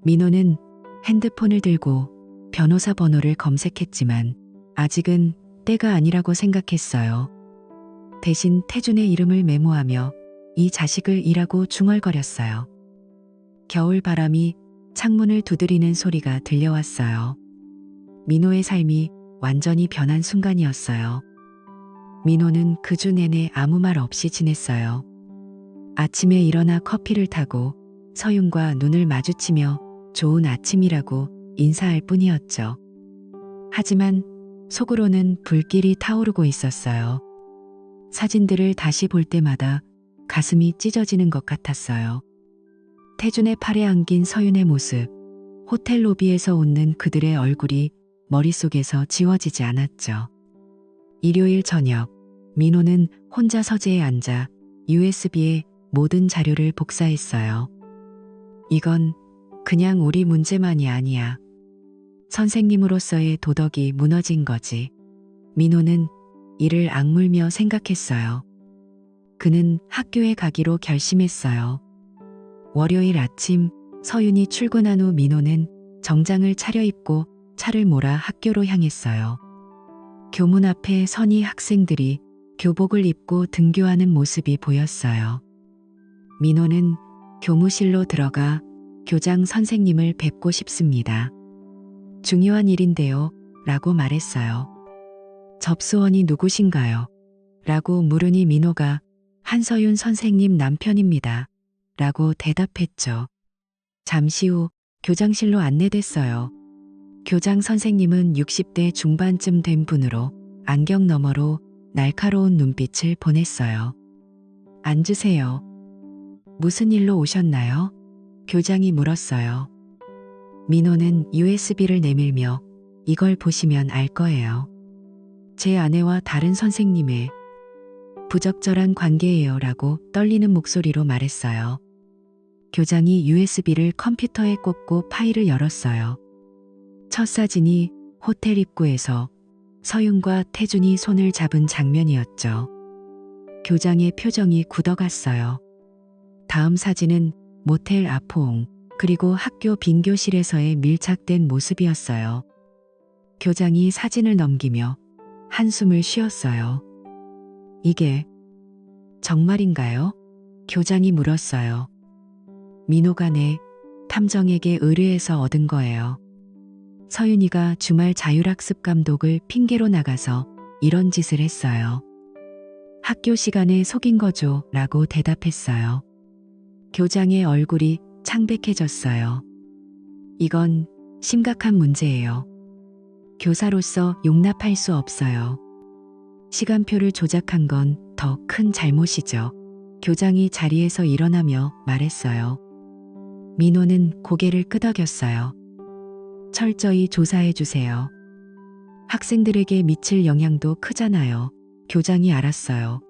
민호는 핸드폰을 들고 변호사 번호를 검색했지만 아직은 때가 아니라고 생각했어요. 대신 태준의 이름을 메모하며 이 자식을 이라고 중얼거렸어요. 겨울 바람이 창문을 두드리는 소리가 들려왔어요. 민호의 삶이 완전히 변한 순간이었어요. 민호는 그 주 내내 아무 말 없이 지냈어요. 아침에 일어나 커피를 타고 서윤과 눈을 마주치며 좋은 아침이라고 인사할 뿐이었죠. 하지만 속으로는 불길이 타오르고 있었어요. 사진들을 다시 볼 때마다 가슴이 찢어지는 것 같았어요. 태준의 팔에 안긴 서윤의 모습, 호텔 로비에서 웃는 그들의 얼굴이 머릿속에서 지워지지 않았죠. 일요일 저녁, 민호는 혼자 서재에 앉아 USB에 모든 자료를 복사했어요. 이건 그냥 우리 문제만이 아니야. 선생님으로서의 도덕이 무너진 거지. 민호는 이를 악물며 생각했어요. 그는 학교에 가기로 결심했어요. 월요일 아침 서윤이 출근한 후 민호는 정장을 차려입고 차를 몰아 학교로 향했어요. 교문 앞에 선의 학생들이 교복을 입고 등교하는 모습이 보였어요. 민호는 교무실로 들어가 교장 선생님을 뵙고 싶습니다. 중요한 일인데요. 라고 말했어요. 접수원이 누구신가요? 라고 물으니 민호가 한서윤 선생님 남편입니다. 라고 대답했죠. 잠시 후 교장실로 안내됐어요. 교장 선생님은 60대 중반쯤 된 분으로 안경 너머로 날카로운 눈빛을 보냈어요. 앉으세요. 무슨 일로 오셨나요? 교장이 물었어요. 민호는 USB를 내밀며 이걸 보시면 알 거예요. 제 아내와 다른 선생님의 부적절한 관계예요 라고 떨리는 목소리로 말했어요. 교장이 USB를 컴퓨터에 꽂고 파일을 열었어요. 첫 사진이 호텔 입구에서 서윤과 태준이 손을 잡은 장면이었죠. 교장의 표정이 굳어갔어요. 다음 사진은 모텔 아포옹 그리고 학교 빈교실에서의 밀착된 모습이었어요. 교장이 사진을 넘기며 한숨을 쉬었어요. 이게 정말인가요? 교장이 물었어요. 민호가 내 탐정에게 의뢰해서 얻은 거예요. 서윤이가 주말 자율학습 감독을 핑계로 나가서 이런 짓을 했어요. 학교 시간에 속인 거죠 라고 대답했어요. 교장의 얼굴이 창백해졌어요. 이건 심각한 문제예요. 교사로서 용납할 수 없어요. 시간표를 조작한 건 더 큰 잘못이죠. 교장이 자리에서 일어나며 말했어요. 민호는 고개를 끄덕였어요. 철저히 조사해 주세요. 학생들에게 미칠 영향도 크잖아요. 교장이 알았어요.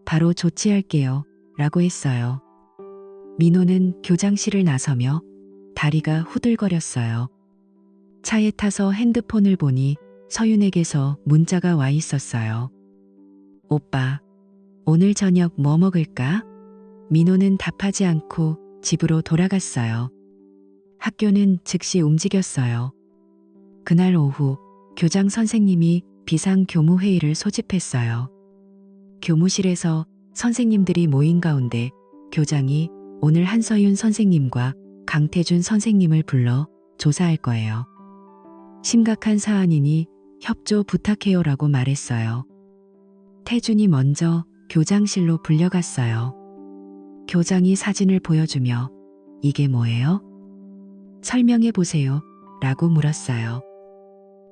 바로 조치할게요. 라고 했어요. 민호는 교장실을 나서며 다리가 후들거렸어요. 차에 타서 핸드폰을 보니 서윤에게서 문자가 와 있었어요. 오빠, 오늘 저녁 뭐 먹을까? 민호는 답하지 않고 집으로 돌아갔어요. 학교는 즉시 움직였어요. 그날 오후 교장 선생님이 비상교무회의를 소집했어요. 교무실에서 선생님들이 모인 가운데 교장이 오늘 한서윤 선생님과 강태준 선생님을 불러 조사할 거예요. 심각한 사안이니 협조 부탁해요라고 말했어요. 태준이 먼저 교장실로 불려갔어요. 교장이 사진을 보여주며 이게 뭐예요? 설명해 보세요. 라고 물었어요.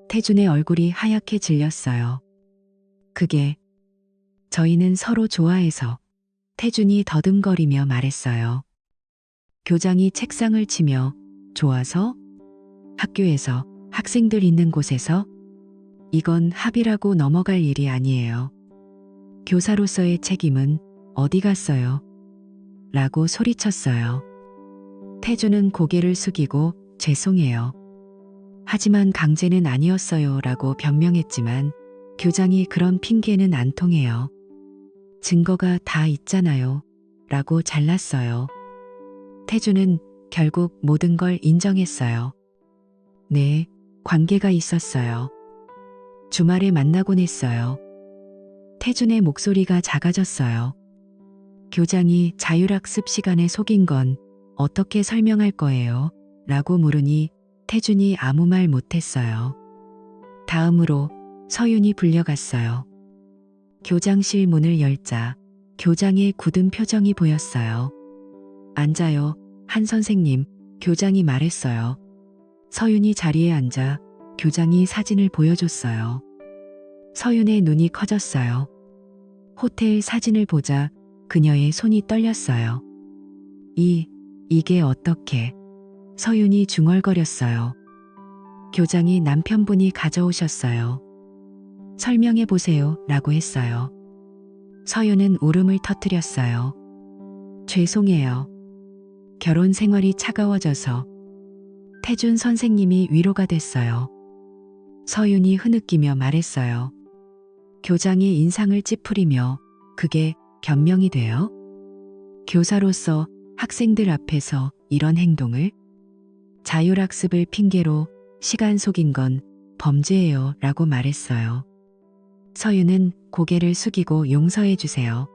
태준의 얼굴이 하얗게 질렸어요. 그게 저희는 서로 좋아해서 태준이 더듬거리며 말했어요. 교장이 책상을 치며 좋아서? 학교에서 학생들 있는 곳에서? 이건 합의라고 넘어갈 일이 아니에요. 교사로서의 책임은 어디 갔어요? 라고 소리쳤어요. 태준은 고개를 숙이고 죄송해요. 하지만 강제는 아니었어요 라고 변명했지만 교장이 그런 핑계는 안 통해요. 증거가 다 있잖아요. 라고 잘랐어요. 태준은 결국 모든 걸 인정했어요. 네, 관계가 있었어요. 주말에 만나곤 했어요. 태준의 목소리가 작아졌어요. 교장이 자율학습 시간에 속인 건 어떻게 설명할 거예요? 라고 물으니 태준이 아무 말 못했어요. 다음으로 서윤이 불려갔어요. 교장실 문을 열자 교장의 굳은 표정이 보였어요. 앉아요, 한 선생님, 교장이 말했어요. 서윤이 자리에 앉아 교장이 사진을 보여줬어요. 서윤의 눈이 커졌어요. 호텔 사진을 보자 그녀의 손이 떨렸어요. 이게 어떻게? 서윤이 중얼거렸어요. 교장이 남편분이 가져오셨어요. 설명해 보세요 라고 했어요. 서윤은 울음을 터뜨렸어요. 죄송해요. 결혼 생활이 차가워져서 태준 선생님이 위로가 됐어요. 서윤이 흐느끼며 말했어요. 교장이 인상을 찌푸리며 그게 변명이 돼요? 교사로서 학생들 앞에서 이런 행동을? 자율학습을 핑계로 시간 속인 건 범죄예요 라고 말했어요. 서윤은 고개를 숙이고 용서해 주세요.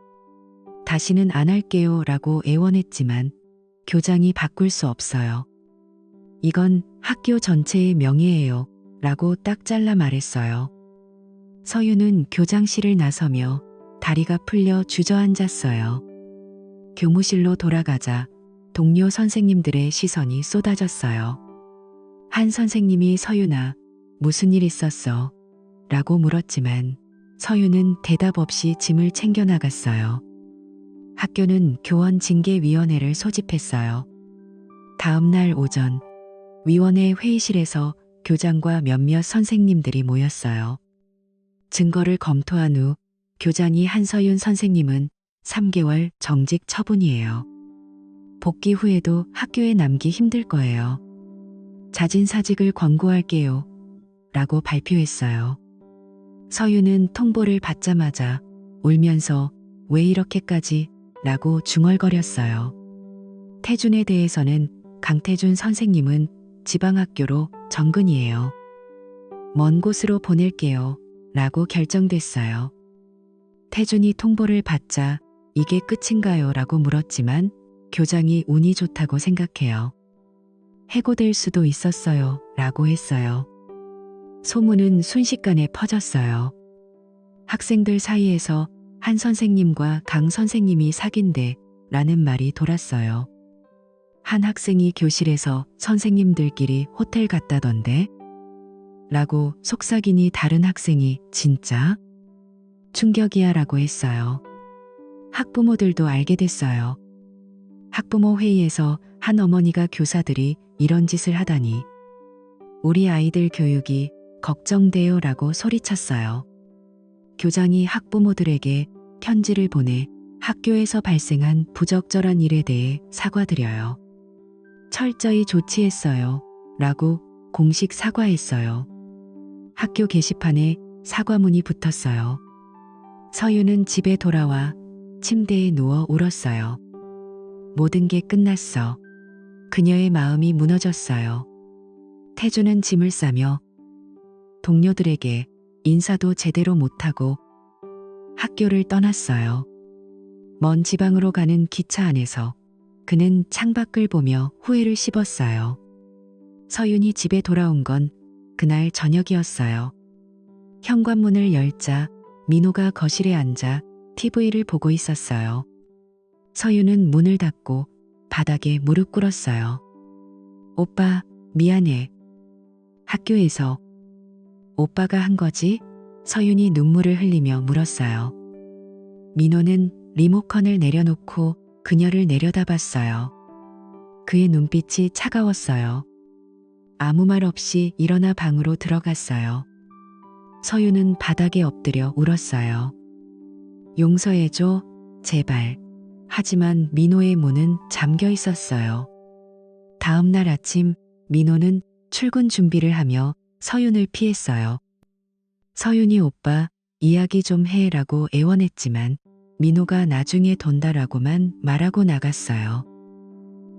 다시는 안 할게요 라고 애원했지만 교장이 바꿀 수 없어요. 이건 학교 전체의 명예예요 라고 딱 잘라 말했어요. 서윤은 교장실을 나서며 다리가 풀려 주저앉았어요. 교무실로 돌아가자 동료 선생님들의 시선이 쏟아졌어요. 한 선생님이 서윤아, 무슨 일 있었어? 라고 물었지만 서윤은 대답 없이 짐을 챙겨 나갔어요. 학교는 교원 징계위원회를 소집했어요. 다음 날 오전, 위원회 회의실에서 교장과 몇몇 선생님들이 모였어요. 증거를 검토한 후 교장이 한서윤 선생님은 3개월 정직 처분이에요. 복귀 후에도 학교에 남기 힘들 거예요. 자진사직을 권고할게요. 라고 발표했어요. 서윤은 통보를 받자마자 울면서 왜 이렇게까지? 라고 중얼거렸어요. 태준에 대해서는 강태준 선생님은 지방학교로 정근이에요. 먼 곳으로 보낼게요. 라고 결정됐어요. 태준이 통보를 받자 이게 끝인가요? 라고 물었지만 교장이 운이 좋다고 생각해요. 해고될 수도 있었어요. 라고 했어요. 소문은 순식간에 퍼졌어요. 학생들 사이에서 한 선생님과 강 선생님이 사귄대 라는 말이 돌았어요. 한 학생이 교실에서 선생님들끼리 호텔 갔다던데? 라고 속삭이니 다른 학생이 진짜? 충격이야 라고 했어요. 학부모들도 알게 됐어요. 학부모 회의에서 한 어머니가 교사들이 이런 짓을 하다니 우리 아이들 교육이 걱정돼요 라고 소리쳤어요. 교장이 학부모들에게 편지를 보내 학교에서 발생한 부적절한 일에 대해 사과드려요. 철저히 조치했어요. 라고 공식 사과했어요. 학교 게시판에 사과문이 붙었어요. 서윤은 집에 돌아와 침대에 누워 울었어요. 모든 게 끝났어. 그녀의 마음이 무너졌어요. 태준은 짐을 싸며 동료들에게 인사도 제대로 못하고 학교를 떠났어요. 먼 지방으로 가는 기차 안에서 그는 창밖을 보며 후회를 씹었어요. 서윤이 집에 돌아온 건 그날 저녁이었어요. 현관문을 열자 민호가 거실에 앉아 TV를 보고 있었어요. 서윤은 문을 닫고 바닥에 무릎 꿇었어요. 오빠, 미안해. 학교에서 오빠가 한 거지? 서윤이 눈물을 흘리며 물었어요. 민호는 리모컨을 내려놓고 그녀를 내려다봤어요. 그의 눈빛이 차가웠어요. 아무 말 없이 일어나 방으로 들어갔어요. 서윤은 바닥에 엎드려 울었어요. 용서해줘, 제발. 하지만 민호의 문은 잠겨 있었어요. 다음 날 아침 민호는 출근 준비를 하며 서윤을 피했어요. 서윤이 오빠 이야기 좀 해라고 애원했지만 민호가 나중에 돈다라고만 말하고 나갔어요.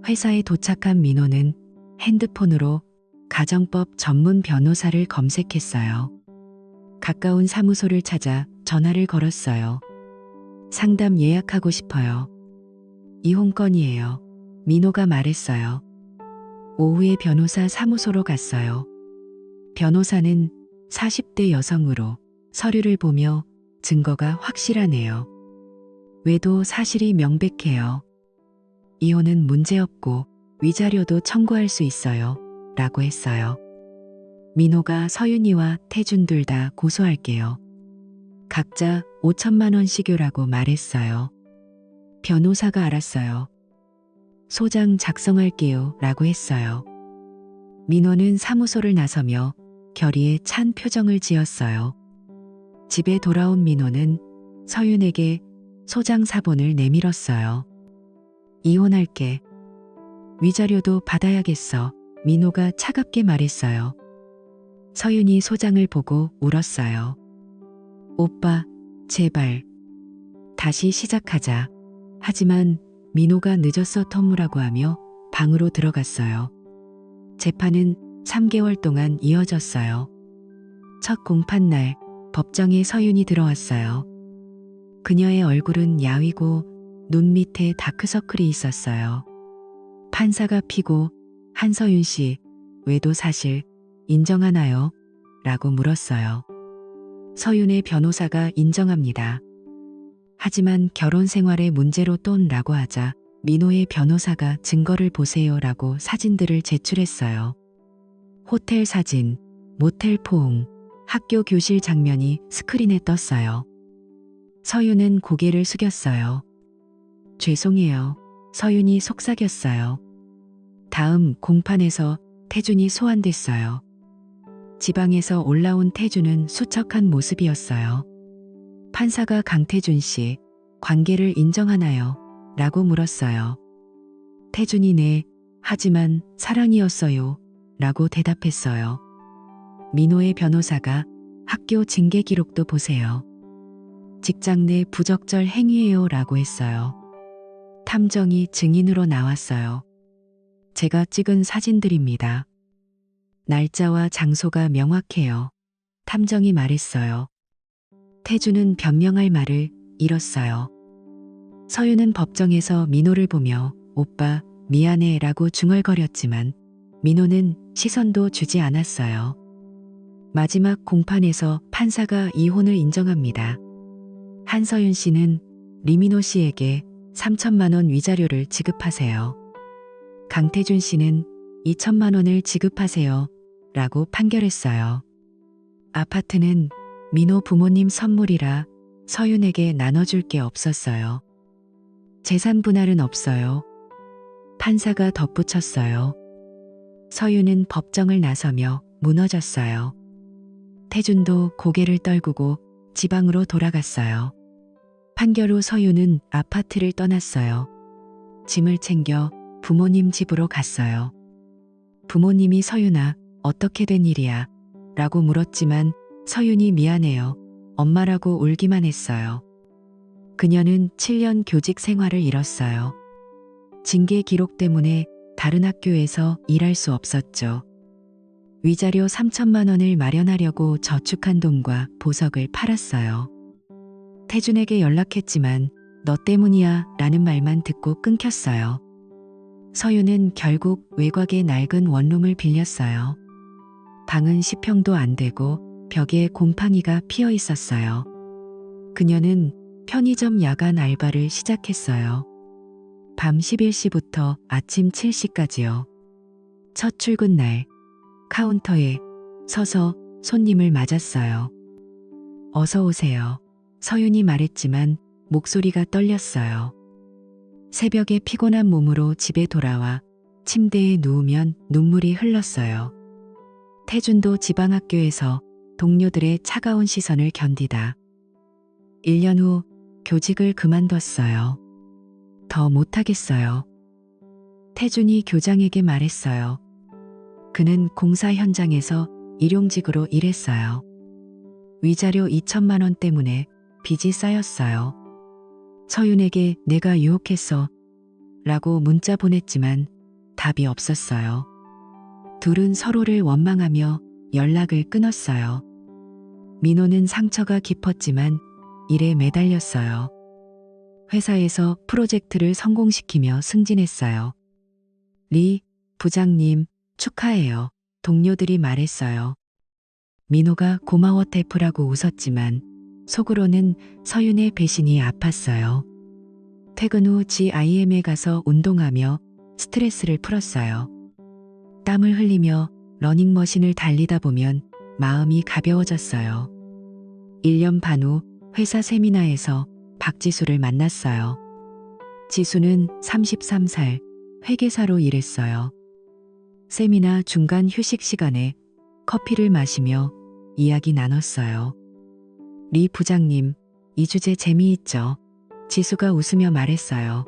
회사에 도착한 민호는 핸드폰으로 가정법 전문 변호사를 검색했어요. 가까운 사무소를 찾아 전화를 걸었어요. 상담 예약하고 싶어요. 이혼건이에요. 민호가 말했어요. 오후에 변호사 사무소로 갔어요. 변호사는 40대 여성으로 서류를 보며 증거가 확실하네요. 외도 사실이 명백해요. 이혼은 문제없고 위자료도 청구할 수 있어요. 라고 했어요. 민호가 서윤이와 태준 둘 다 고소할게요. 각자 5천만 원씩요라고 말했어요. 변호사가 알았어요. 소장 작성할게요. 라고 했어요. 민호는 사무소를 나서며 결의에 찬 표정을 지었어요. 집에 돌아온 민호는 서윤에게 소장 사본을 내밀었어요. 이혼할게. 위자료도 받아야겠어. 민호가 차갑게 말했어요. 서윤이 소장을 보고 울었어요. 오빠, 제발. 다시 시작하자. 하지만 민호가 늦었어 터무라고 하며 방으로 들어갔어요. 재판은 3개월 동안 이어졌어요. 첫 공판날 법정에 서윤이 들어왔어요. 그녀의 얼굴은 야위고 눈 밑에 다크서클이 있었어요. 판사가 피고 한서윤 씨, 외도 사실 인정하나요? 라고 물었어요. 서윤의 변호사가 인정합니다. 하지만 결혼 생활에 문제로 똔라고 하자 민호의 변호사가 증거를 보세요 라고 사진들을 제출했어요. 호텔 사진, 모텔 포옹, 학교 교실 장면이 스크린에 떴어요. 서윤은 고개를 숙였어요. 죄송해요. 서윤이 속삭였어요. 다음 공판에서 태준이 소환됐어요. 지방에서 올라온 태준은 수척한 모습이었어요. 판사가 강태준 씨, 관계를 인정하나요? 라고 물었어요. 태준이 네, 하지만 사랑이었어요. 라고 대답했어요. 민호의 변호사가 학교 징계 기록도 보세요. 직장 내 부적절 행위예요 라고 했어요. 탐정이 증인으로 나왔어요. 제가 찍은 사진들입니다. 날짜와 장소가 명확해요. 탐정이 말했어요. 태준은 변명할 말을 잃었어요. 서윤은 법정에서 민호를 보며 오빠 미안해 라고 중얼거렸지만 민호는 시선도 주지 않았어요. 마지막 공판에서 판사가 이혼을 인정합니다. 한서윤 씨는 리민호 씨에게 3천만 원 위자료를 지급하세요. 강태준 씨는 2천만 원을 지급하세요. 라고 판결했어요. 아파트는 민호 부모님 선물이라 서윤에게 나눠줄 게 없었어요. 재산 분할은 없어요. 판사가 덧붙였어요. 서윤은 법정을 나서며 무너졌어요. 태준도 고개를 떨구고 지방으로 돌아갔어요. 판결 후 서윤은 아파트를 떠났어요. 짐을 챙겨 부모님 집으로 갔어요. 부모님이 서윤아, 어떻게 된 일이야? 라고 물었지만 서윤이 미안해요. 엄마라고 울기만 했어요. 그녀는 7년 교직 생활을 잃었어요. 징계 기록 때문에 다른 학교에서 일할 수 없었죠. 위자료 3천만 원을 마련하려고 저축한 돈과 보석을 팔았어요. 태준에게 연락했지만 너 때문이야 라는 말만 듣고 끊겼어요. 서윤은 결국 외곽의 낡은 원룸을 빌렸어요. 방은 10평도 안 되고 벽에 곰팡이가 피어 있었어요. 그녀는 편의점 야간 알바를 시작했어요. 밤 11시부터 아침 7시까지요. 첫 출근 날 카운터에 서서 손님을 맞았어요. 어서 오세요. 서윤이 말했지만 목소리가 떨렸어요. 새벽에 피곤한 몸으로 집에 돌아와 침대에 누우면 눈물이 흘렀어요. 태준도 지방학교에서 동료들의 차가운 시선을 견디다 1년 후 교직을 그만뒀어요. 더 못하겠어요. 태준이 교장에게 말했어요. 그는 공사 현장에서 일용직으로 일했어요. 위자료 2천만 원 때문에 빚이 쌓였어요. 서윤에게 내가 유혹했어 라고 문자 보냈지만 답이 없었어요. 둘은 서로를 원망하며 연락을 끊었어요. 민호는 상처가 깊었지만 일에 매달렸어요. 회사에서 프로젝트를 성공시키며 승진했어요. 리 부장님 축하해요. 동료들이 말했어요. 민호가 고마워 태프라고 웃었지만 속으로는 서윤의 배신이 아팠어요. 퇴근 후 GIM에 가서 운동하며 스트레스를 풀었어요. 땀을 흘리며 러닝머신을 달리다 보면 마음이 가벼워졌어요. 1년 반 후 회사 세미나에서 박지수를 만났어요. 지수는 33살 회계사로 일했어요. 세미나 중간 휴식 시간에 커피를 마시며 이야기 나눴어요. 리 부장님, 이 주제 재미있죠? 지수가 웃으며 말했어요.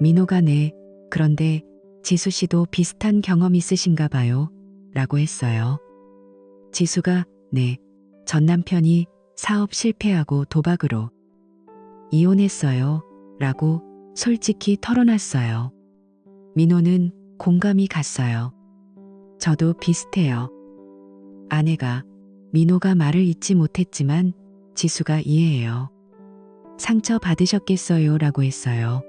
민호가 네, 그런데 지수 씨도 비슷한 경험 있으신가 봐요. 라고 했어요. 지수가 네, 전 남편이 사업 실패하고 도박으로 이혼했어요. 라고 솔직히 털어놨어요. 민호는 공감이 갔어요. 저도 비슷해요. 아내가 민호가 말을 잊지 못했지만 지수가 이해해요. 상처 받으셨겠어요? 라고 했어요.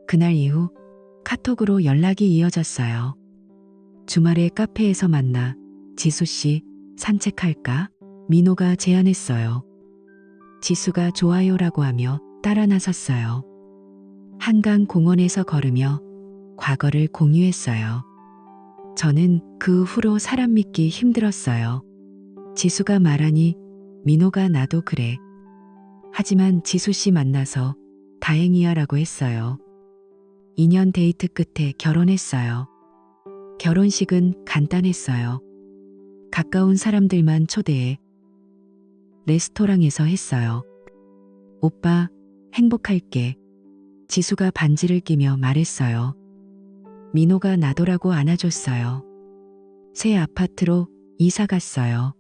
그날 이후 카톡으로 연락이 이어졌어요. 주말에 카페에서 만나 지수 씨 산책할까? 민호가 제안했어요. 지수가 좋아요라고 하며 따라 나섰어요. 한강 공원에서 걸으며 과거를 공유했어요. 저는 그 후로 사람 믿기 힘들었어요. 지수가 말하니 민호가 나도 그래. 하지만 지수 씨 만나서 다행이야 라고 했어요. 2년 데이트 끝에 결혼했어요. 결혼식은 간단했어요. 가까운 사람들만 초대해 레스토랑에서 했어요. 오빠, 행복할게. 지수가 반지를 끼며 말했어요. 민호가 나더라고 안아줬어요. 새 아파트로 이사 갔어요.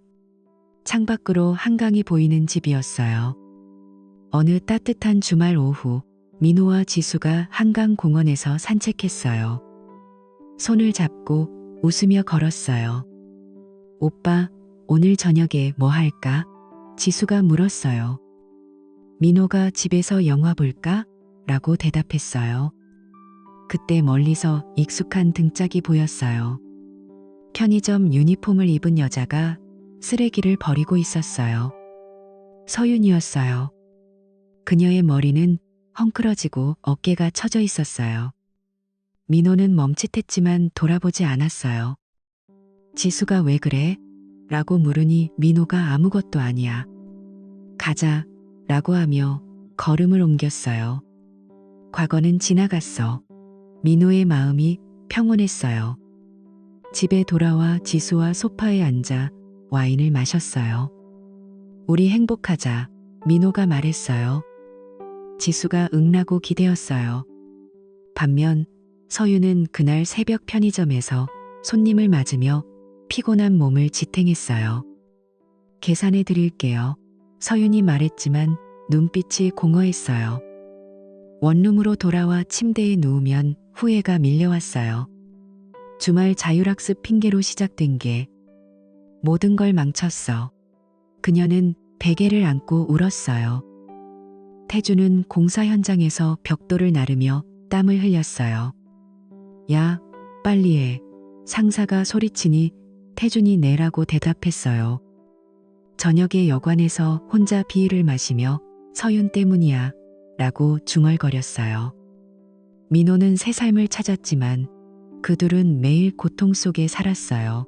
창밖으로 한강이 보이는 집이었어요. 어느 따뜻한 주말 오후, 민호와 지수가 한강 공원에서 산책했어요. 손을 잡고 웃으며 걸었어요. 오빠, 오늘 저녁에 뭐 할까? 지수가 물었어요. 민호가 집에서 영화 볼까? 라고 대답했어요. 그때 멀리서 익숙한 등짝이 보였어요. 편의점 유니폼을 입은 여자가 쓰레기를 버리고 있었어요. 서윤이었어요. 그녀의 머리는 헝클어지고 어깨가 처져 있었어요. 민호는 멈칫했지만 돌아보지 않았어요. 지수가 왜 그래? 라고 물으니 민호가 아무것도 아니야. 가자 라고 하며 걸음을 옮겼어요. 과거는 지나갔어. 민호의 마음이 평온했어요. 집에 돌아와 지수와 소파에 앉아 와인을 마셨어요. 우리 행복하자. 민호가 말했어요. 지수가 응라고 기대었어요. 반면 서윤은 그날 새벽 편의점에서 손님을 맞으며 피곤한 몸을 지탱했어요. 계산해 드릴게요. 서윤이 말했지만 눈빛이 공허했어요. 원룸으로 돌아와 침대에 누우면 후회가 밀려왔어요. 주말 자율학습 핑계로 시작된 게 모든 걸 망쳤어. 그녀는 베개를 안고 울었어요. 태주는 공사 현장에서 벽돌을 나르며 땀을 흘렸어요. 야, 빨리 해. 상사가 소리치니 태준이 내라고 대답했어요. 저녁에 여관에서 혼자 비일을 마시며 서윤 때문이야 라고 중얼거렸어요. 민호는 새 삶을 찾았지만 그들은 매일 고통 속에 살았어요.